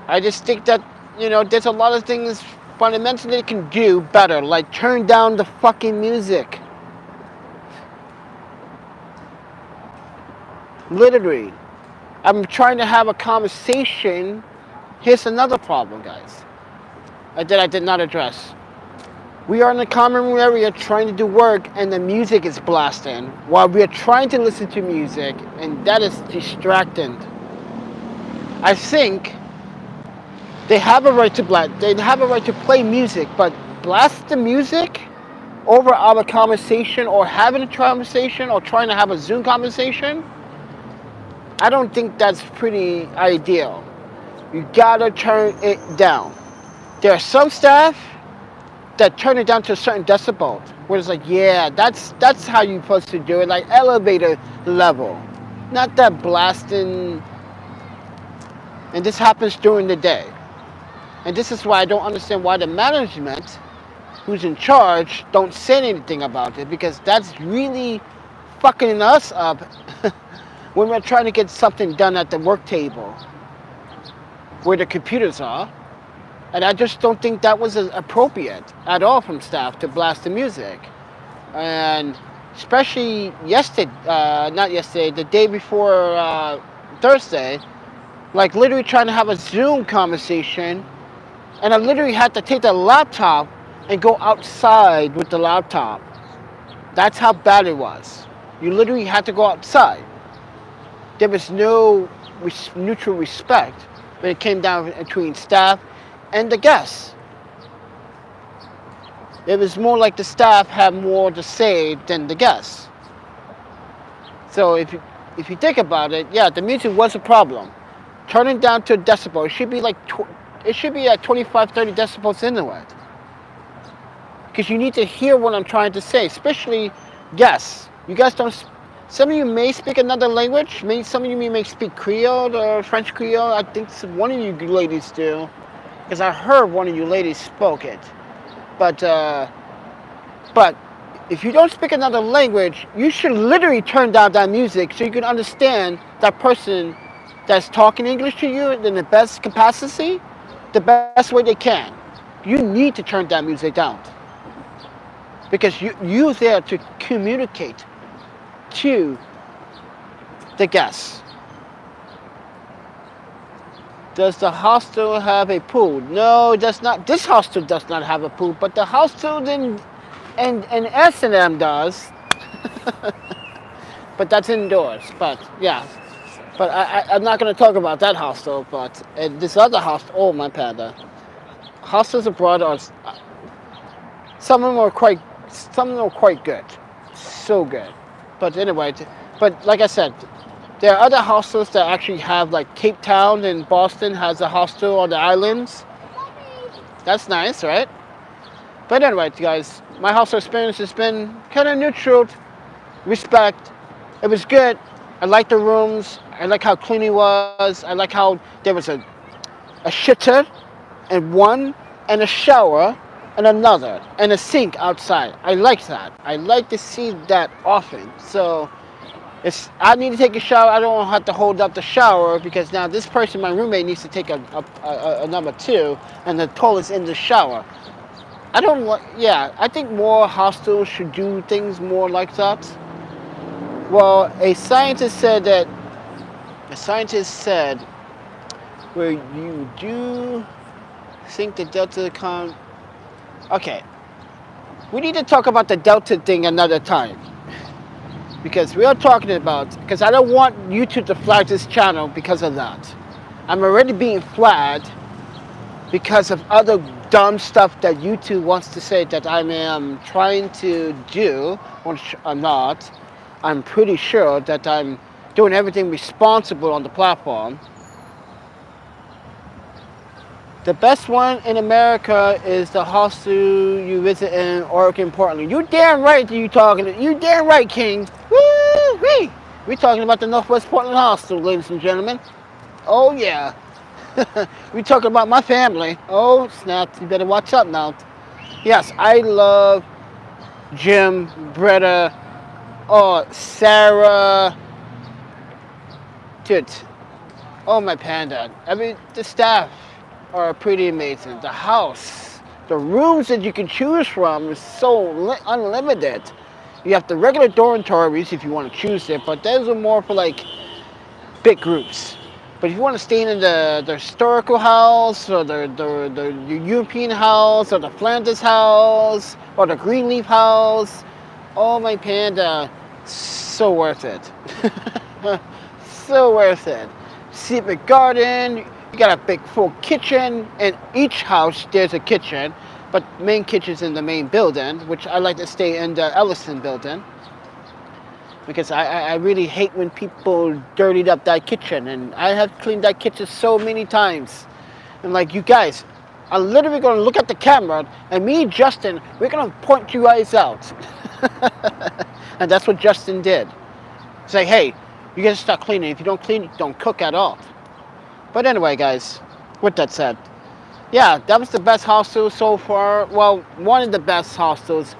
I just think that, there's a lot of things fundamentally they can do better, like turn down the fucking music. Literally. I'm trying to have a conversation. Here's another problem, guys, that I did not address. We are in the common room area trying to do work, and the music is blasting while we are trying to listen to music, and that is distracting. I think they have a right to play music, but blast the music over our conversation or having a conversation or trying to have a Zoom conversation, I don't think that's pretty ideal. You gotta turn it down. There are some staff that turn it down to a certain decibel, where it's like, yeah, that's how you're supposed to do it, like elevator level, not that blasting. And this happens during the day. And this is why I don't understand why the management, who's in charge, don't say anything about it, because that's really fucking us up when we're trying to get something done at the work table where the computers are. And I just don't think that was appropriate at all from staff to blast the music. And especially the day before Thursday, like literally trying to have a Zoom conversation, and I literally had to take the laptop and go outside with the laptop. That's how bad it was. You literally had to go outside. There was no mutual respect when it came down between staff and the guests. It was more like the staff had more to say than the guests. So if you think about it, yeah, the music was a problem. Turning down to a decibel, it should be at 25, 30 decibels anyway. Because you need to hear what I'm trying to say, especially guests. You guys don't. Some of you may speak another language. Some of you may speak Creole or French Creole. I think one of you ladies do, because I heard one of you ladies spoke it. But if you don't speak another language, you should literally turn down that music so you can understand that person that's talking English to you in the best capacity, the best way they can. You need to turn that music down, because you're there to communicate to the guests. Does the hostel have a pool? No, it does not. This hostel does not have a pool, but the hostel in S&M does. But that's indoors. But yeah, but I'm not going to talk about that hostel. But this other hostel, oh my panda, hostels abroad are some of them are quite good, so good. But anyway, but like I said, there are other hostels that actually have, like Cape Town in Boston has a hostel on the islands. That's nice, right? But anyway, guys, my hostel experience has been kind of neutral. Respect. It was good. I like the rooms. I like how clean it was. I like how there was a shitter and one and a shower and another and a sink outside. I like that. I like to see that often. So if I need to take a shower, I don't have to hold up the shower because now this person, my roommate, needs to take a number two and the toilet's in the shower. I don't want, yeah, I think more hostels should do things more like that. Well, a scientist said where you do think the Delta okay, we need to talk about the Delta thing another time. Because we are talking about, because I don't want YouTube to flag this channel because of that. I'm already being flagged because of other dumb stuff that YouTube wants to say that I am trying to do, which I'm not. I'm pretty sure that I'm doing everything responsible on the platform. The best one in America is the hostel you visit in Oregon, Portland. You damn right you damn right, King. Woo-wee! We're talking about the Northwest Portland Hostel, ladies and gentlemen. Oh yeah. We're talking about my family. Oh snap, you better watch out now. Yes, I love Jim, Britta, Sarah. Dude. Oh my panda. I mean, the staff are pretty amazing. The house, the rooms that you can choose from is so unlimited. You have the regular dormitories if you want to choose it, but those are more for like big groups. But if you want to stay in the historical house or the European house or the Flanders house or the Greenleaf house, oh my panda, so worth it. So worth it. Secret garden. You got a big full kitchen. In each house there's a kitchen, but main kitchen's in the main building, which I like to stay in the Ellison building. Because I really hate when people dirtied up that kitchen, and I have cleaned that kitchen so many times. I'm like, you guys, I'm literally gonna look at the camera, and me and Justin, we're gonna point you guys out. And that's what Justin did. Say, hey, you guys start cleaning. If you don't clean, don't cook at all. But anyway, guys, with that said, yeah, that was the best hostel so far. Well, one of the best hostels.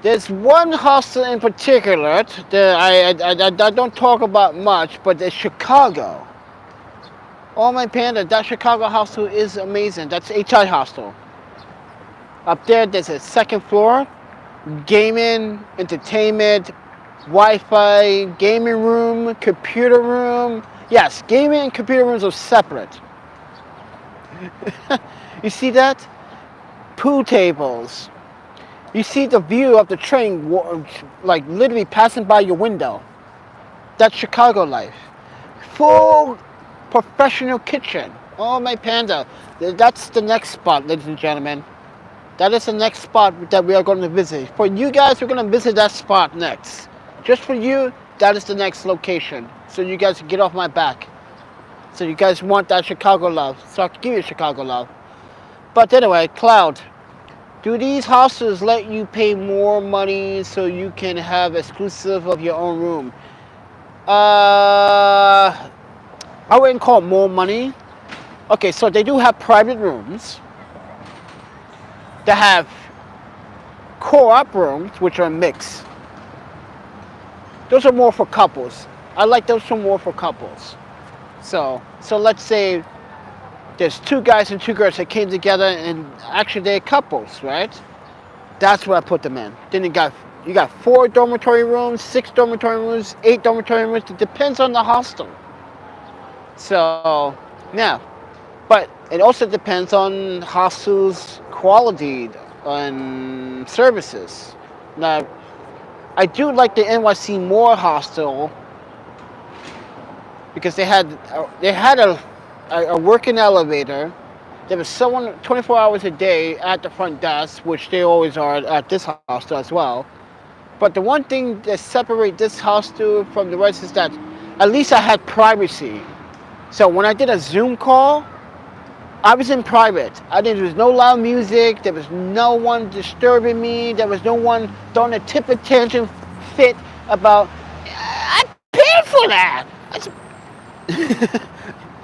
There's one hostel in particular that I don't talk about much, but it's Chicago. Oh my panda, that Chicago hostel is amazing. That's HI Hostel. Up there, there's a second floor, gaming, entertainment, Wi-Fi, gaming room, computer room. Yes, gaming and computer rooms are separate. You see that? Pool tables. You see the view of the train, like literally passing by your window. That's Chicago life. Full professional kitchen. Oh my panda. That's the next spot, ladies and gentlemen. That is the next spot that we are going to visit. For you guys, we're going to visit that spot next. Just for you, that is the next location. So you guys can get off my back. So you guys want that Chicago love. So I can give you Chicago love. But anyway, Cloud. Do these hostels let you pay more money so you can have exclusive of your own room? I wouldn't call it more money. Okay, so they do have private rooms. They have co-op rooms, which are mixed. Those are more for couples. I like those more for couples. So let's say there's two guys and two girls that came together and actually they're couples, right? That's where I put them in. Then you got you got 4 dormitory rooms, 6 dormitory rooms, 8 dormitory rooms. It depends on the hostel. So, yeah. But it also depends on hostels' quality and services. Now, I do like the NYC Moore Hostel because they had a working elevator. There was someone 24 hours a day at the front desk, which they always are at this hostel as well. But the one thing that separates this hostel from the rest is that at least I had privacy. So when I did a Zoom call, I was in private. There was no loud music. There was no one disturbing me. There was no one throwing a temper tantrum fit about, I paid for that.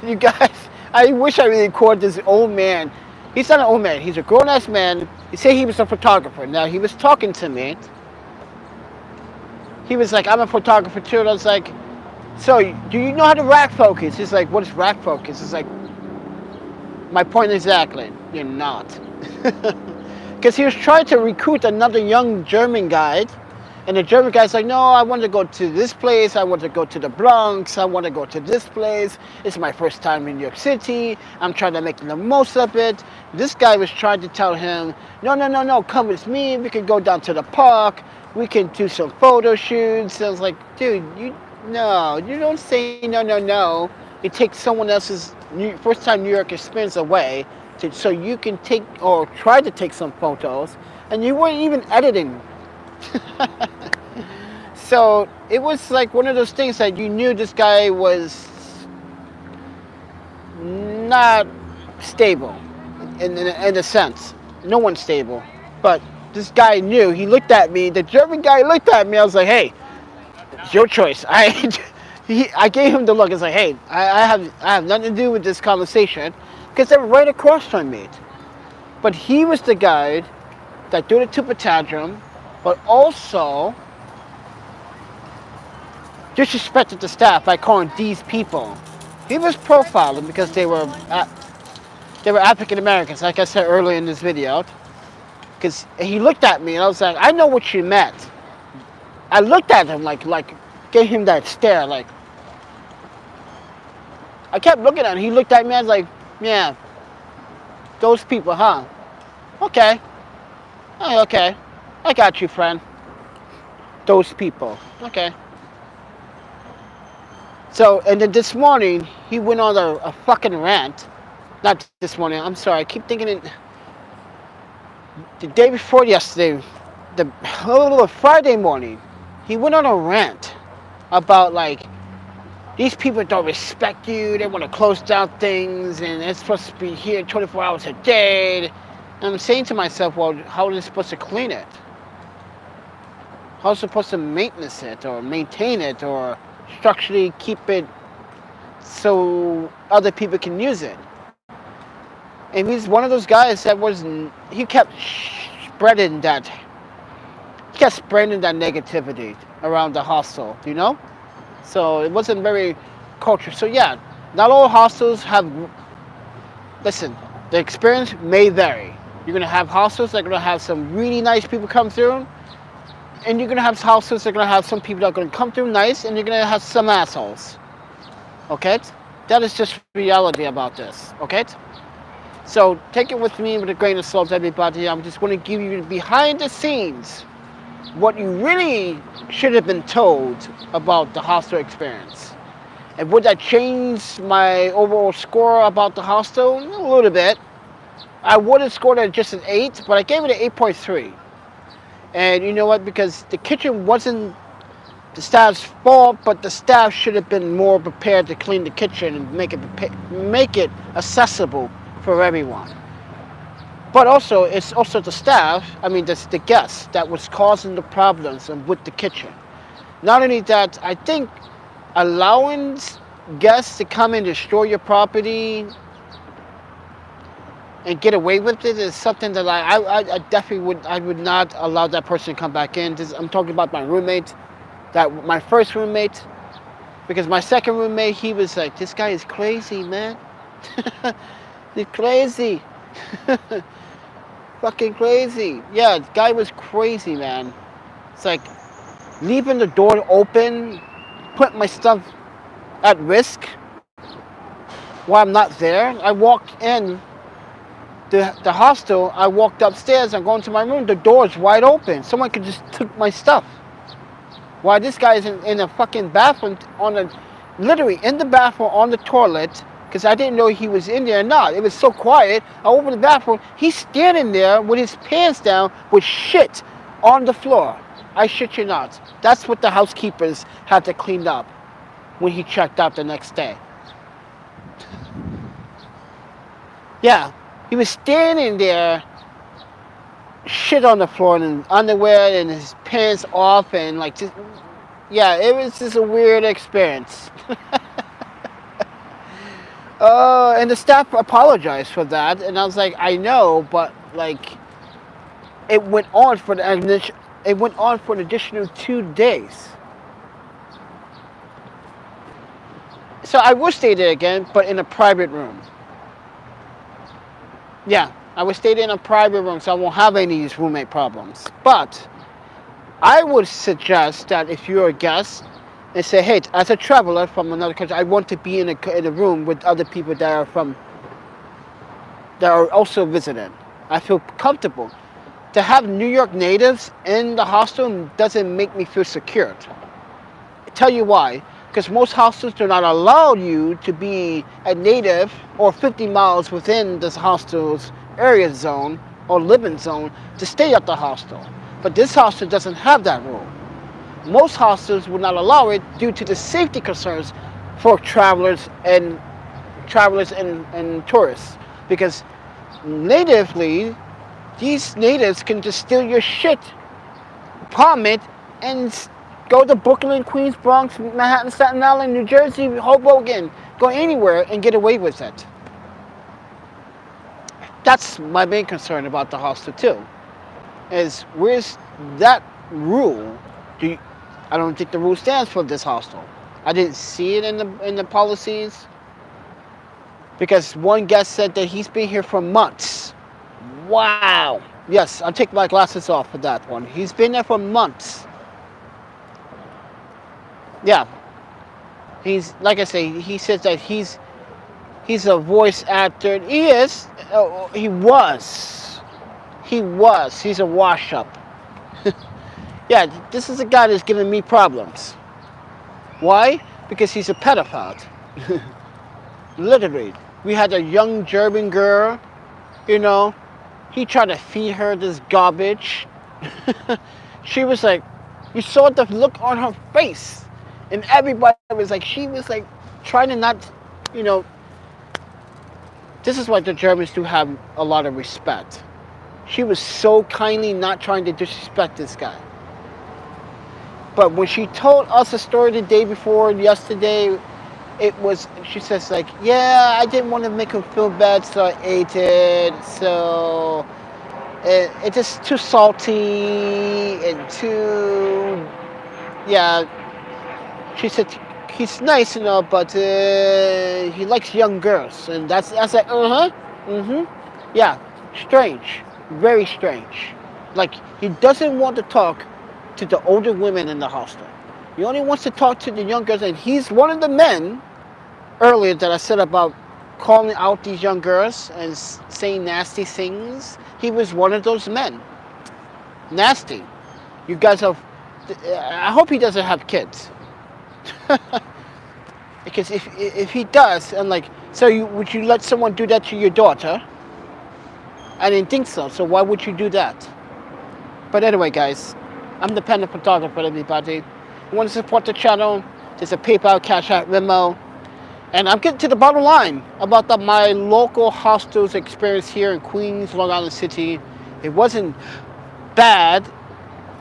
You guys, I wish I really recorded this old man. He's not an old man. He's a grown-ass man. He said he was a photographer. Now, he was talking to me. He was like, I'm a photographer too. And I was like, so do you know how to rack focus? He's like, what is rack focus? It's like, my point exactly. You're not. Because he was trying to recruit another young German guy. And the German guy's like, no, I want to go to this place. I want to go to the Bronx. I want to go to this place. It's my first time in New York City. I'm trying to make the most of it. This guy was trying to tell him, no, come with me. We can go down to the park. We can do some photo shoots. I was like, dude, you don't say no. You take someone else's first time New York experience away so you can take or try to take some photos. And you weren't even editing. So it was like one of those things that you knew this guy was not stable in a sense. No one's stable. But this guy knew. He looked at me. The German guy looked at me. I was like, hey, it's your choice. I gave him the look. I was like, hey, I have nothing to do with this conversation because they were right across from me. But he was the guy that threw the temper tantrum, but also disrespected the staff by calling these people. He was profiling because they were African Americans, like I said earlier in this video. Because he looked at me and I was like, I know what you meant. I looked at him like gave him that stare, like. I kept looking at him. He looked at me. I was like, yeah, those people, huh? Okay. Oh, okay. I got you, friend. Those people. Okay. So, and then this morning, he went on a fucking rant. Not this morning, I'm sorry. I keep thinking it. The day before yesterday, Friday morning, he went on a rant about like, these people don't respect you. They want to close down things, and it's supposed to be here 24 hours a day. And I'm saying to myself, well, how are they supposed to clean it? How are they supposed to maintenance it, or maintain it, or structurally keep it so other people can use it? And he's one of those guys that he kept spreading that negativity around the hostel, you know? So it wasn't very cultured. So yeah, not all hostels have, listen, the experience may vary. You're going to have hostels that are going to have some really nice people come through, and you're going to have hostels that are going to have some people that are going to come through nice, and you're going to have some assholes. Okay? That is just reality about this. Okay? So take it with me with a grain of salt, everybody. I'm just going to give you behind the scenes what you really should have been told about the hostel experience. And would that change my overall score about the hostel? A little bit. I would have scored it just an 8, but I gave it an 8.3. And you know what? Because the kitchen wasn't the staff's fault, but the staff should have been more prepared to clean the kitchen and make it accessible for everyone. But also, it's also the staff, the guests that was causing the problems with the kitchen. Not only that, I think allowing guests to come and destroy your property and get away with it is something that I definitely would not allow that person to come back in. I'm talking about my roommate, my first roommate, because my second roommate, he was like, this guy is crazy, man. He's crazy. Fucking crazy. Yeah, the guy was crazy, man. It's like leaving the door open, put my stuff at risk while I'm not there. I walked in the hostel, I walked upstairs, I'm going to my room, the door's wide open. Someone could just took my stuff. While this guy is in a fucking bathroom, literally in the bathroom on the toilet, because I didn't know he was in there or not. It was so quiet. I opened the bathroom, he's standing there with his pants down with shit on the floor. I shit you not. That's what the housekeepers had to clean up when he checked out the next day. Yeah, he was standing there, shit on the floor, and underwear and his pants off, and like just, yeah, it was just a weird experience. And the staff apologized for that, and I was like, I know, but like, it went on for an additional 2 days. So I would stay there again, but in a private room. Yeah, I would stay there in a private room, so I won't have any of these roommate problems. But I would suggest that if you're a guest and say, hey, as a traveler from another country, I want to be in a room with other people that are also visiting. I feel comfortable. To have New York natives in the hostel doesn't make me feel secured. I'll tell you why. Because most hostels do not allow you to be a native or 50 miles within this hostel's area zone or living zone to stay at the hostel. But this hostel doesn't have that rule. Most hostels will not allow it due to the safety concerns for travelers and tourists. Because natively, these natives can just steal your shit, palm it, and go to Brooklyn, Queens, Bronx, Manhattan, Staten Island, New Jersey, Hoboken, go anywhere and get away with it. That's my main concern about the hostel too, is where's that rule? I don't think the rule stands for this hostel. I didn't see it in the policies, because one guest said that he's been here for months. Wow. Yes, I'll take my glasses off for that one. He's been there for months. Yeah. He's, like I say, he says that he's a voice actor. He is. He was. He's a wash-up. Yeah, this is a guy that's giving me problems. Why? Because he's a pedophile. Literally. We had a young German girl, he tried to feed her this garbage. She was like, you saw the look on her face. And everybody was like, she was like, trying to not, this is why the Germans do have a lot of respect. She was so kindly not trying to disrespect this guy. But when she told us a story the day before, yesterday, she says like, yeah, I didn't want to make him feel bad, so I ate it. So it's just too salty and too, yeah. She said he's nice, but he likes young girls, and that's like, yeah, strange, very strange. Like, he doesn't want to talk to the older women in the hostel. He only wants to talk to the young girls, and he's one of the men earlier that I said about calling out these young girls and saying nasty things. He was one of those men. Nasty. You guys have, I hope he doesn't have kids. Because if he does, and like, so would you let someone do that to your daughter? I didn't think so. So why would you do that? But anyway, guys, I'm the Panda Photographer, everybody. You want to support the channel? There's a PayPal, Cash App, Venmo. And I'm getting to the bottom line about my local hostels experience here in Queens, Long Island City. It wasn't bad.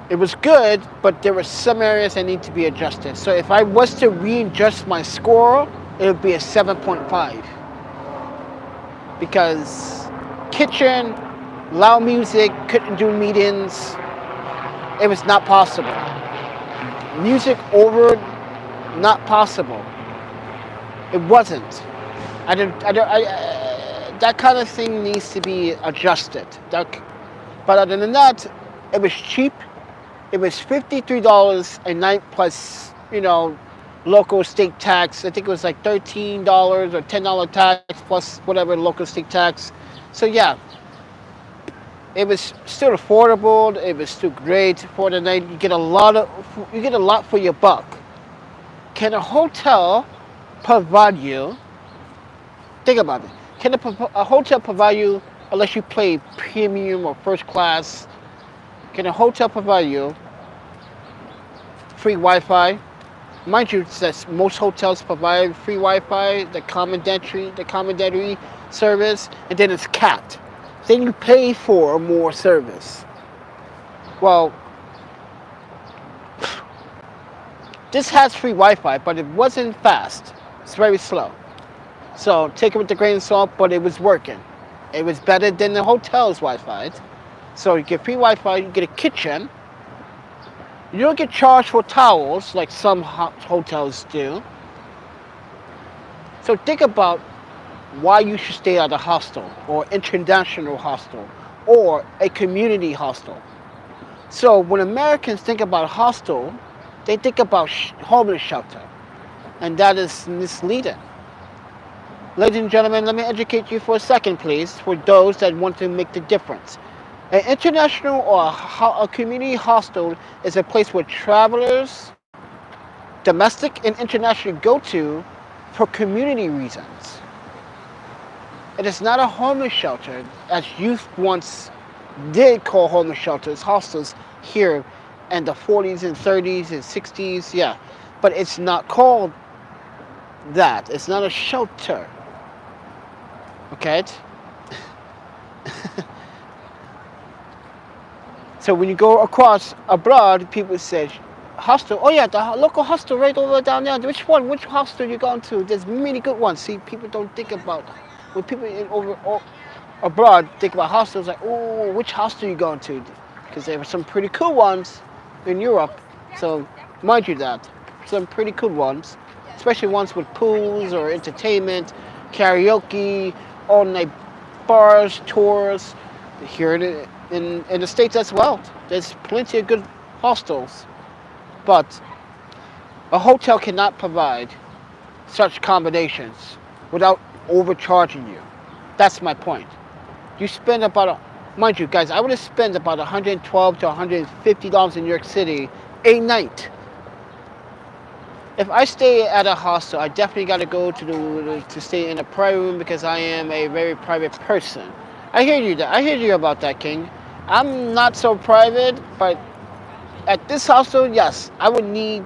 It was good, but there were some areas that need to be adjusted. So if I was to readjust my score, it would be a 7.5. Because kitchen, loud music, couldn't do meetings. It was not possible. Music over, not possible. It wasn't. That kind of thing needs to be adjusted. But other than that, it was cheap. It was $53 a night plus, local state tax. I think it was like $13 or $10 tax plus whatever local state tax. So yeah, it was still affordable. It was still great for the night. You get a lot for your buck. Can a hotel provide you? Think about it. Can a hotel provide you, unless you play premium or first class? Can a hotel provide you free Wi-Fi? Mind you, that most hotels provide free Wi-Fi, the complimentary service, and then it's capped. Then you pay for more service. Well, this has free Wi-Fi, but it wasn't fast. It's very slow. So take it with a grain of salt, but it was working. It was better than the hotel's Wi-Fi. So you get free Wi-Fi, you get a kitchen. You don't get charged for towels like some hotels do. So think about why you should stay at a hostel or international hostel or a community hostel. So when Americans think about a hostel, they think about homeless shelter, and that is misleading. Ladies and gentlemen, let me educate you for a second, please, for those that want to make the difference. An international or a community hostel is a place where travelers, domestic and international, go to for community reasons. It is not a homeless shelter, as youth once did call homeless shelters hostels here in the 40s and 30s and 60s, yeah. But it's not called that. It's not a shelter. Okay? So when you go across abroad, people say, hostel, oh yeah, the local hostel right over down there. Which one? Which hostel you going to? There's many good ones. See, people don't think about, when people abroad think about hostels, like, oh, which hostel you going to? Because there are some pretty cool ones in Europe. So mind you that, some pretty cool ones, especially ones with pools or entertainment, karaoke, all night bars, tours. Here in the States as well, there's plenty of good hostels. But a hotel cannot provide such accommodations without overcharging you. That's my point. You spend mind you guys, I would have spent about $112 to $150 in New York City a night. If I stay at a hostel, I definitely got to go to stay in a private room because I am a very private person. I hear you about that, King. I'm not so private, but at this hostel, yes, I would need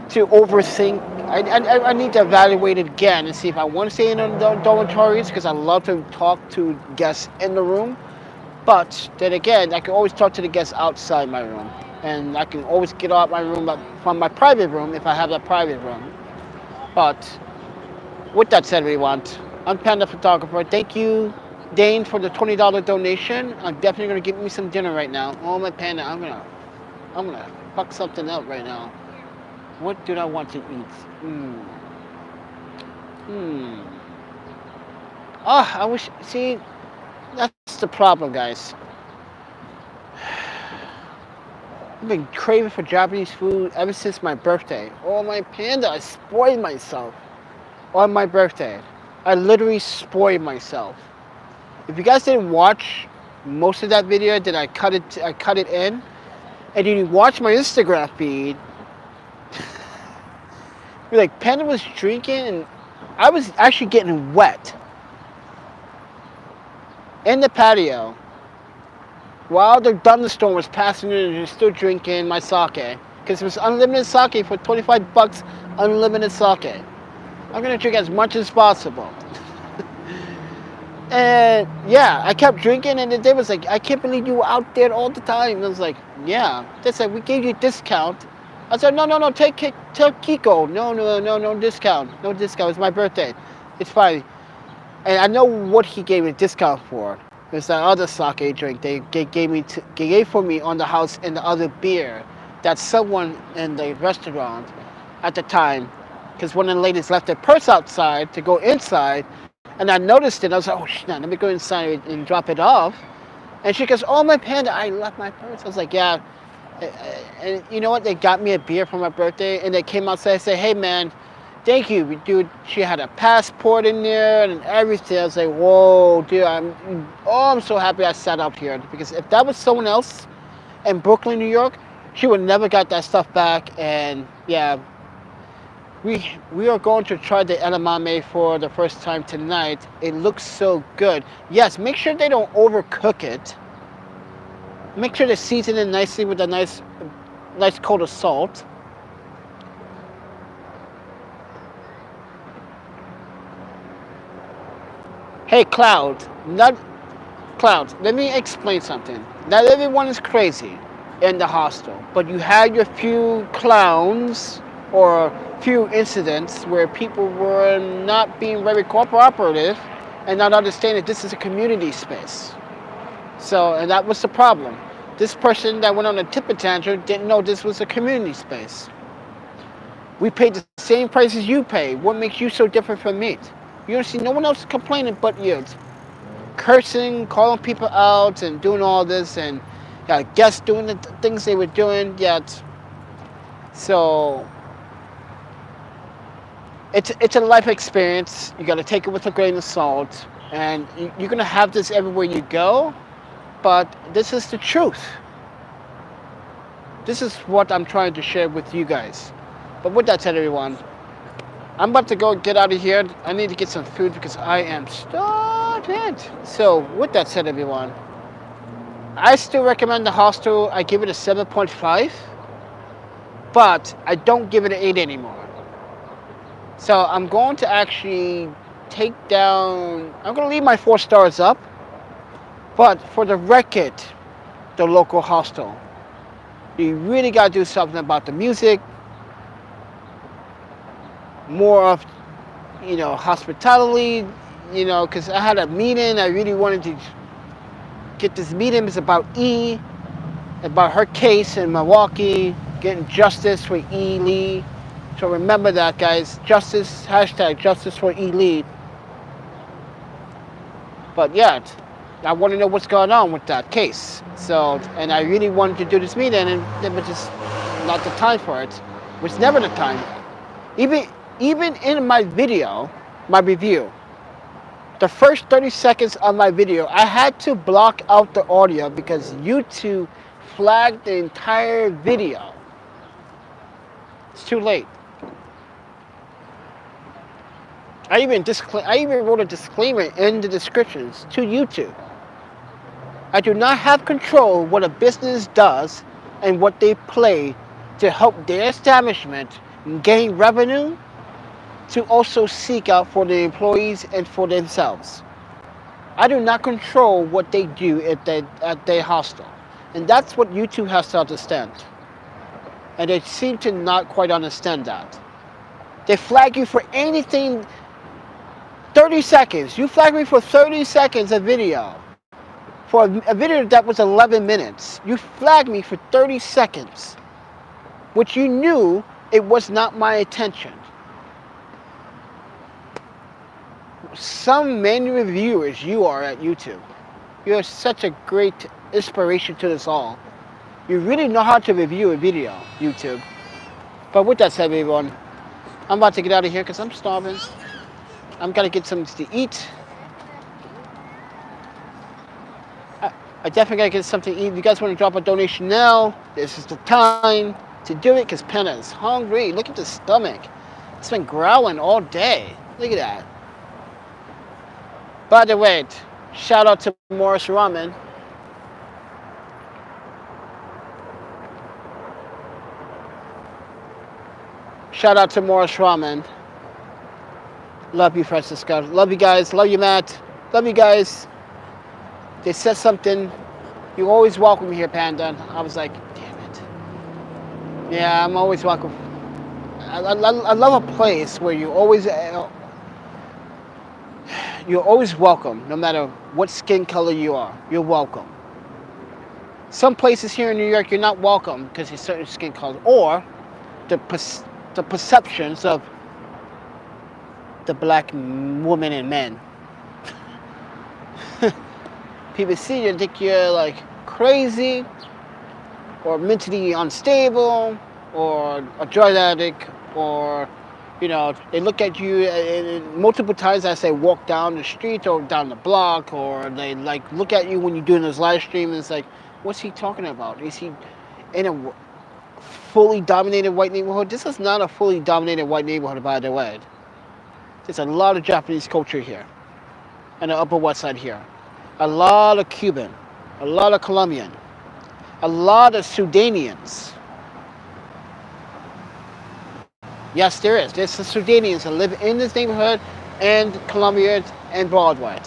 to overthink. I need to evaluate it again and see if I want to stay in the dormitories, because I love to talk to guests in the room. But then again, I can always talk to the guests outside my room. And I can always get out my room from my private room if I have that private room. But with that said, everyone, I'm Panda Photographer. Thank you, Dane, for the $20 donation. I'm definitely gonna get me some dinner right now. Oh my Panda, I'm gonna fuck something up right now. What do I want to eat? I wish. See, that's the problem, guys. I've been craving for Japanese food ever since my birthday. Oh my Panda, I spoiled myself on my birthday. I literally spoiled myself. If you guys didn't watch most of that video, then I cut it in, and you watch my Instagram feed, you're like, Panda was drinking, and I was actually getting wet in the patio while the thunderstorm was passing in, and still drinking my sake, because it was unlimited sake for $25. Unlimited sake. I'm gonna drink as much as possible. And yeah, I kept drinking, and they was like, I can't believe you were out there all the time. And I was like, yeah. They said, we gave you a discount. I said, no, tell Kiko. No discount. No discount. It's my birthday. It's fine. And I know what he gave me a discount for. It's that other sake drink they gave for me on the house, and the other beer that someone in the restaurant at the time, because one of the ladies left their purse outside to go inside, and I noticed it. I was like, oh shit, let me go inside and drop it off. And she goes, "Oh, my Panda, I left my purse." I was like, "Yeah." And you know what? They got me a beer for my birthday, and they came outside and said, "Hey, man, thank you, dude." She had a passport in there and everything. I was like, "Whoa, dude! I'm so happy I sat up here, because if that was someone else in Brooklyn, New York, she would never got that stuff back." And yeah, we are going to try the edamame for the first time tonight. It looks so good. Yes, make sure they don't overcook it. Make sure they season it nicely with a nice coat of salt. Hey, Cloud, not Cloud. Let me explain something. Not everyone is crazy in the hostel, but you had your few clowns or few incidents where people were not being very cooperative and not understanding this is a community space. So, and that was the problem. This person that went on a tip tantrum didn't know this was a community space. We paid the same price as you pay. What makes you so different from me? You don't see no one else complaining but you. Cursing, calling people out, and doing all this, and guests doing the things they were doing. Yet, so it's a life experience. You got to take it with a grain of salt, and you're gonna have this everywhere you go. But this is the truth. This is what I'm trying to share with you guys. But with that said, everyone, I'm about to go get out of here. I need to get some food because I am starving. So with that said, everyone, I still recommend the hostel. I give it a 7.5, but I don't give it an 8 anymore. So I'm going to actually take down, I'm going to leave my 4 stars up, but for the record, the local hostel, you really got to do something about the music, more of, hospitality, because I had a meeting. I really wanted to get this meeting. It's about about her case in Milwaukee, getting justice for E. Lee. So remember that, guys. Justice, #justice for E. Lee. But yeah, I want to know what's going on with that case. So, and I really wanted to do this meeting, and it was just not the time for it. It was never the time. Even in my video, my review, the first 30 seconds of my video, I had to block out the audio because YouTube flagged the entire video. It's too late. I even wrote a disclaimer in the descriptions to YouTube. I do not have control what a business does and what they play to help their establishment gain revenue, to also seek out for the employees and for themselves. I do not control what they do at their hostel. And that's what YouTube has to understand. And they seem to not quite understand that. They flag you for anything, 30 seconds. You flagged me for 30 seconds of video. For a video that was 11 minutes. You flagged me for 30 seconds. Which you knew it was not my intention. Some many reviewers you are at YouTube. You are such a great inspiration to us all. You really know how to review a video, YouTube. But with that said, everyone, I'm about to get out of here because I'm starving. I'm gonna get something to eat. I definitely gotta get something to eat. If you guys want to drop a donation now, this is the time to do it because Penna is hungry. Look at the stomach. It's been growling all day. Look at that. By the way, shout out to Morris Ramen. Shout out to Morris Ramen. Love you, Francisco. Love you guys. Love you, Matt. Love you guys. They said something. You always welcome here, Panda. I was like, damn it. Yeah, I'm always welcome. I love a place where you're always welcome, no matter what skin color you are. You're welcome. Some places here in New York, you're not welcome because you're certain skin color, or the perceptions of the black women and men. People see you, think you're like crazy or mentally unstable or a drug addict, or they look at you multiple times as they walk down the street or down the block, or they like look at you when you're doing this live stream, and it's like, what's he talking about? Is he in a fully dominated white neighborhood? This is not a fully dominated white neighborhood, by the way. There's a lot of Japanese culture here, and the Upper West Side here. A lot of Cuban, a lot of Colombian, a lot of Sudanians. Yes, there is. There's the Sudanians that live in this neighborhood, and Colombians and Broadway.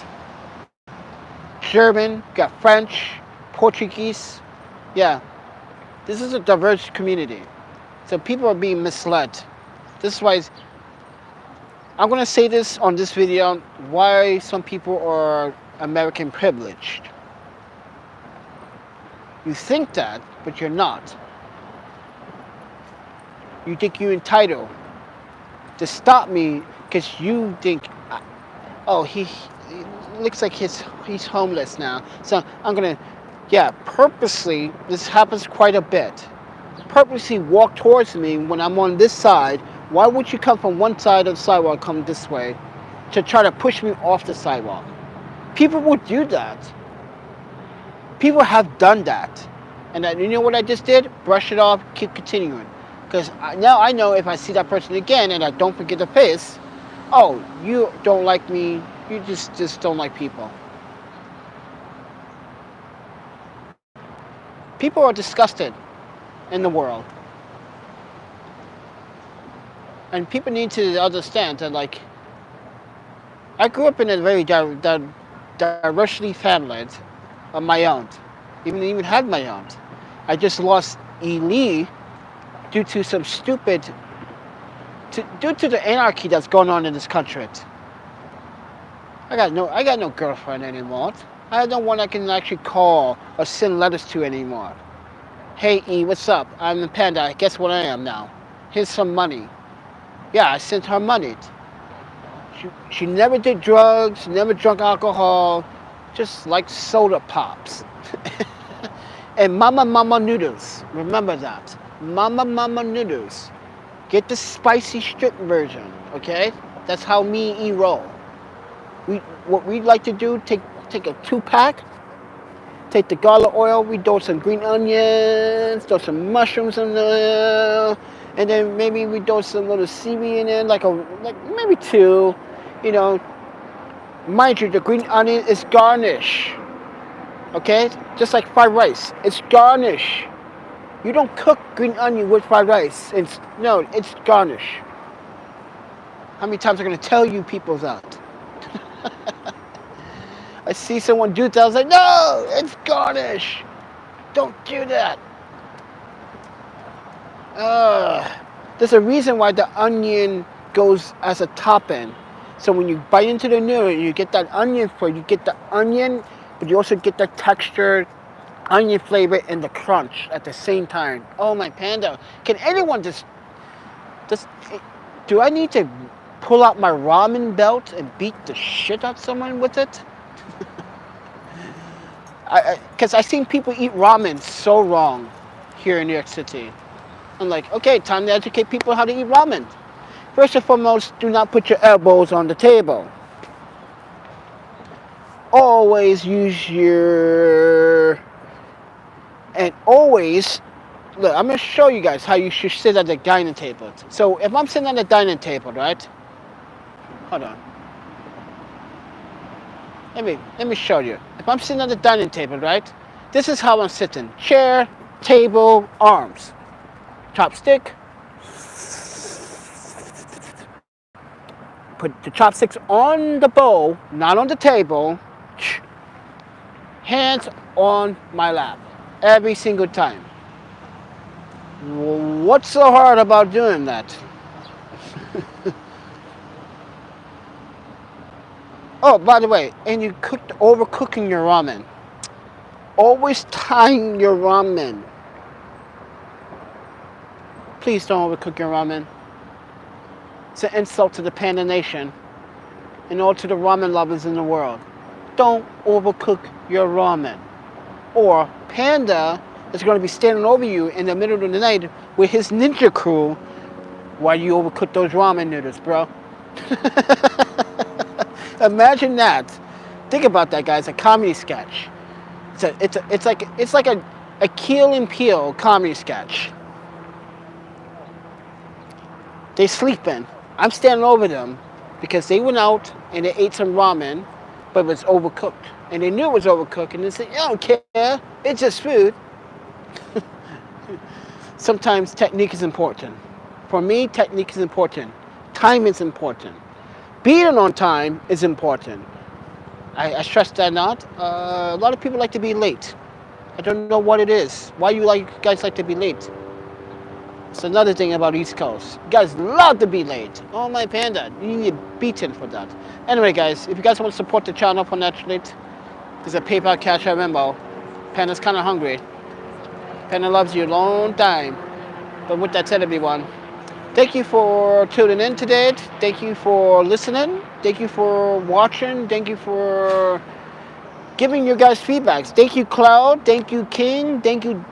German, got French, Portuguese. Yeah, this is a diverse community. So people are being misled. This is why I'm going to say this on this video, why some people are American privileged. You think that, but you're not. You think you're entitled to stop me because you think, oh, he looks like he's homeless now. So I'm going to, purposely, this happens quite a bit. Purposely walk towards me when I'm on this side. Why would you come from one side of the sidewalk, come this way, to try to push me off the sidewalk? People would do that. People have done that. And you know what I just did? Brush it off, keep continuing. Because now I know if I see that person again and I don't forget the face, oh, you don't like me, you just don't like people. People are disgusted in the world. And people need to understand that, like, I grew up in a very diversely family of my own. Even had my own. I just lost Ely due to some due to the anarchy that's going on in this country. I got no girlfriend anymore. I have no one I can actually call or send letters to anymore. Hey E, what's up? I'm the Panda. Guess what I am now? Here's some money. Yeah, I sent her money. She never did drugs, never drunk alcohol, just like soda pops. And mama noodles. Remember that. Mama noodles. Get the spicy strip version, okay? That's how me and E roll. What we'd like to do, take a 2-pack, take the garlic oil, we throw some green onions, throw some mushrooms in there, and then maybe we throw some little seaweed in there, like maybe 2, Mind you, the green onion is garnish, okay? Just like fried rice, it's garnish. You don't cook green onion with fried rice. It's garnish. How many times am I going to tell you people that? I see someone do that, I was like, no, it's garnish. Don't do that. There's a reason why the onion goes as a topping. So when you bite into the noodle, you get that onion flavor. You get the onion, but you also get the texture, onion flavor, and the crunch at the same time. Oh, my Panda. Can anyone just do I need to pull out my ramen belt and beat the shit out of someone with it? Because I've seen people eat ramen so wrong here in New York City. I'm like, okay, time to educate people how to eat ramen. First and foremost, do not put your elbows on the table. Always use your... And always... Look, I'm going to show you guys how you should sit at the dining table. So if I'm sitting at the dining table, right? Hold on. Let me show you. If I'm sitting at the dining table, right? This is how I'm sitting. Chair, table, arms. Chopstick. Put the chopsticks on the bowl, not on the table. Hands on my lap. Every single time. What's so hard about doing that? Oh, by the way, and you overcooking your ramen. Always time your ramen. Please don't overcook your ramen. It's an insult to the Panda Nation and all to the ramen lovers in the world. don't overcook your ramen. Or Panda is going to be standing over you in the middle of the night with his ninja crew while you overcook those ramen noodles, bro. Imagine that. Think about that, guys. A comedy sketch. It's like a Keel and Peele comedy sketch. They sleeping. I'm standing over them because they went out and they ate some ramen, but it was overcooked. And they knew it was overcooked, and they said, I don't care, it's just food. Sometimes technique is important. For me, technique is important. Time is important. Being on time is important. I stress that not. A lot of people like to be late. I don't know what it is. Why you guys like to be late? It's another thing about East Coast. You guys love to be late. Oh my Panda, you need beaten for that. Anyway, guys, if you guys want to support the channel financially, there's a PayPal, Cash App, Venmo. Panda's kind of hungry. Panda loves you a long time. But with that said, everyone, thank you for tuning in today. Thank you for listening. Thank you for watching. Thank you for giving you guys feedbacks. Thank you, Cloud. Thank you, King. Thank you,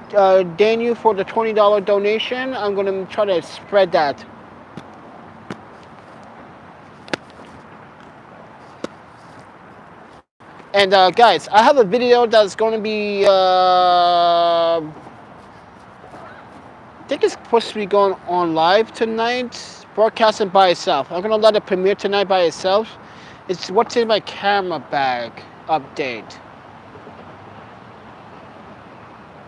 Daniel, for the $20 donation. I'm going to try to spread that. And guys, I have a video that's going to be, I think it's supposed to be going on live tonight, broadcasting by itself. I'm going to let it premiere tonight by itself. It's what's in my camera bag update.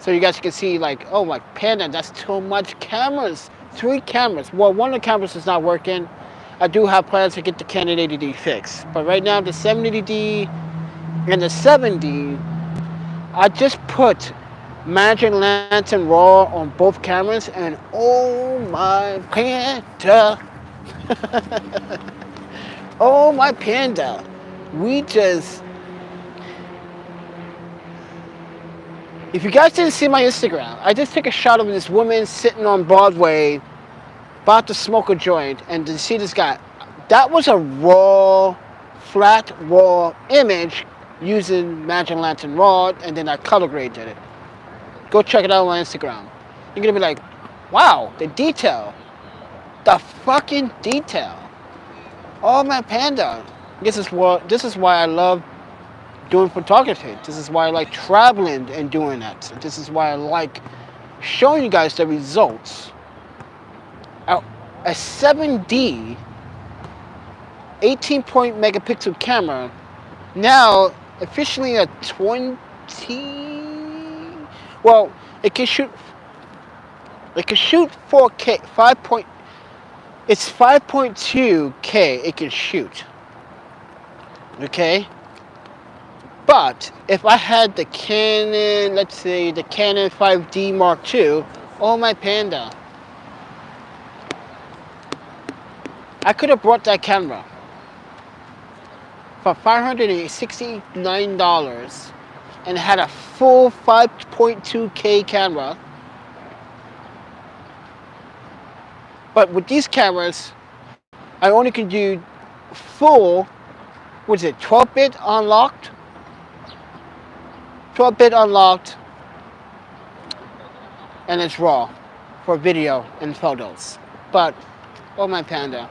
So you guys can see, like, oh my Panda, that's too much cameras. 3 cameras. Well, one of the cameras is not working. I do have plans to get the Canon 80D fixed. But right now, the 70D and the 7D, I just put Magic Lantern RAW on both cameras, and oh my Panda. Oh my Panda. We just... If you guys didn't see my Instagram, I just took a shot of this woman sitting on Broadway about to smoke a joint, and to see this guy. That was a raw, flat, raw image using Magic Lantern RAW, and then I color graded it. Go check it out on my Instagram. You're gonna be like, wow, the detail. The fucking detail. Oh my Panda. This is why I love doing photography. This is why I like traveling and doing that. This is why I like showing you guys the results. A 7D 18-point megapixel camera, now officially a 20. Well, it can shoot 4K, it's 5.2K it can shoot. Okay? But if I had the Canon, let's say the Canon 5D Mark II, oh my Panda, I could have brought that camera for $569 and had a full 5.2K camera. But with these cameras, I only can do full, what is it, 12-bit unlocked? 12-bit unlocked, and it's raw for video and photos. But, oh my Panda.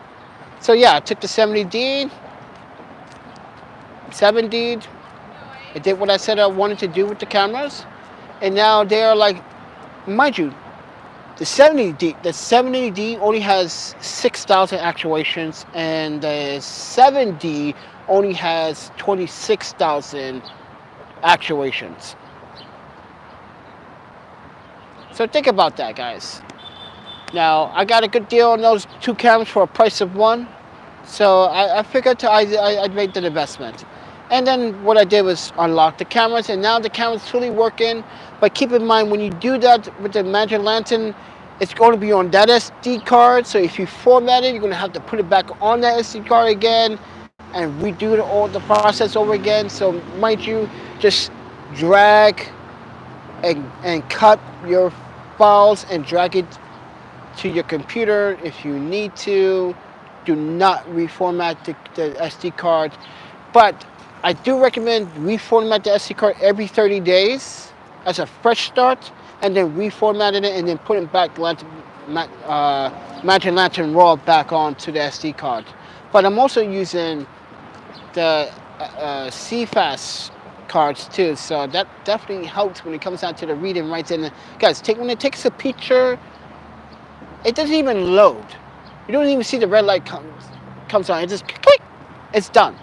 So yeah, I took the 70D, 7D, I did what I said I wanted to do with the cameras, and now they're like, mind you, the 70D only has 6,000 actuations, and the 7D only has 26,000 actuations. So think about that, guys. Now, I got a good deal on those 2 cameras for a price of 1. So I figured I'd make the investment. And then what I did was unlock the cameras, and now the camera's fully working. But keep in mind, when you do that with the Magic Lantern, it's going to be on that SD card. So if you format it, you're going to have to put it back on that SD card again and redo all the process over again. So mind you, just drag and cut your files and drag it to your computer if you need to. Do not reformat the SD card. But I do recommend reformat the SD card every 30 days as a fresh start, and then reformatting it and then putting back Magic Lantern Raw back onto the SD card. But I'm also using the CFast cards too, so that definitely helps when it comes down to the read and writes. And guys, when it takes a picture, it doesn't even load. You don't even see the red light comes on. It just click, it's done.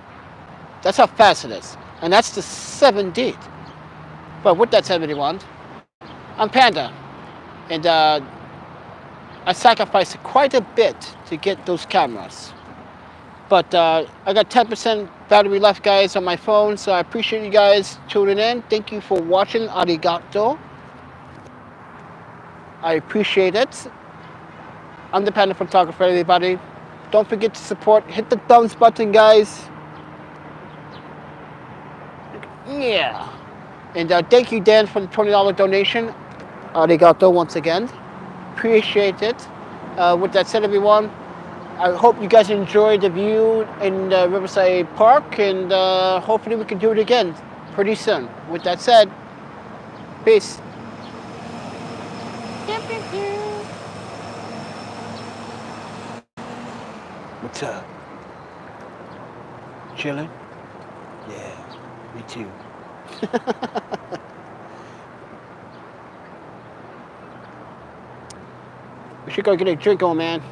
That's how fast it is, and that's the 7D. But with that said, everyone, I'm Panda, and I sacrificed quite a bit to get those cameras. But I got 10% battery left, guys, on my phone, so I appreciate you guys tuning in. Thank you for watching. Arigato. I appreciate it. I'm the Panda Photographer, everybody. Don't forget to support. Hit the thumbs button, guys. Yeah. And thank you, Dan, for the $20 donation. Arigato once again. Appreciate it. With that said, everyone, I hope you guys enjoyed the view in Riverside Park, and hopefully we can do it again pretty soon. With that said, peace. What's up? Chilling? Yeah, me too. We should go get a drink on, man.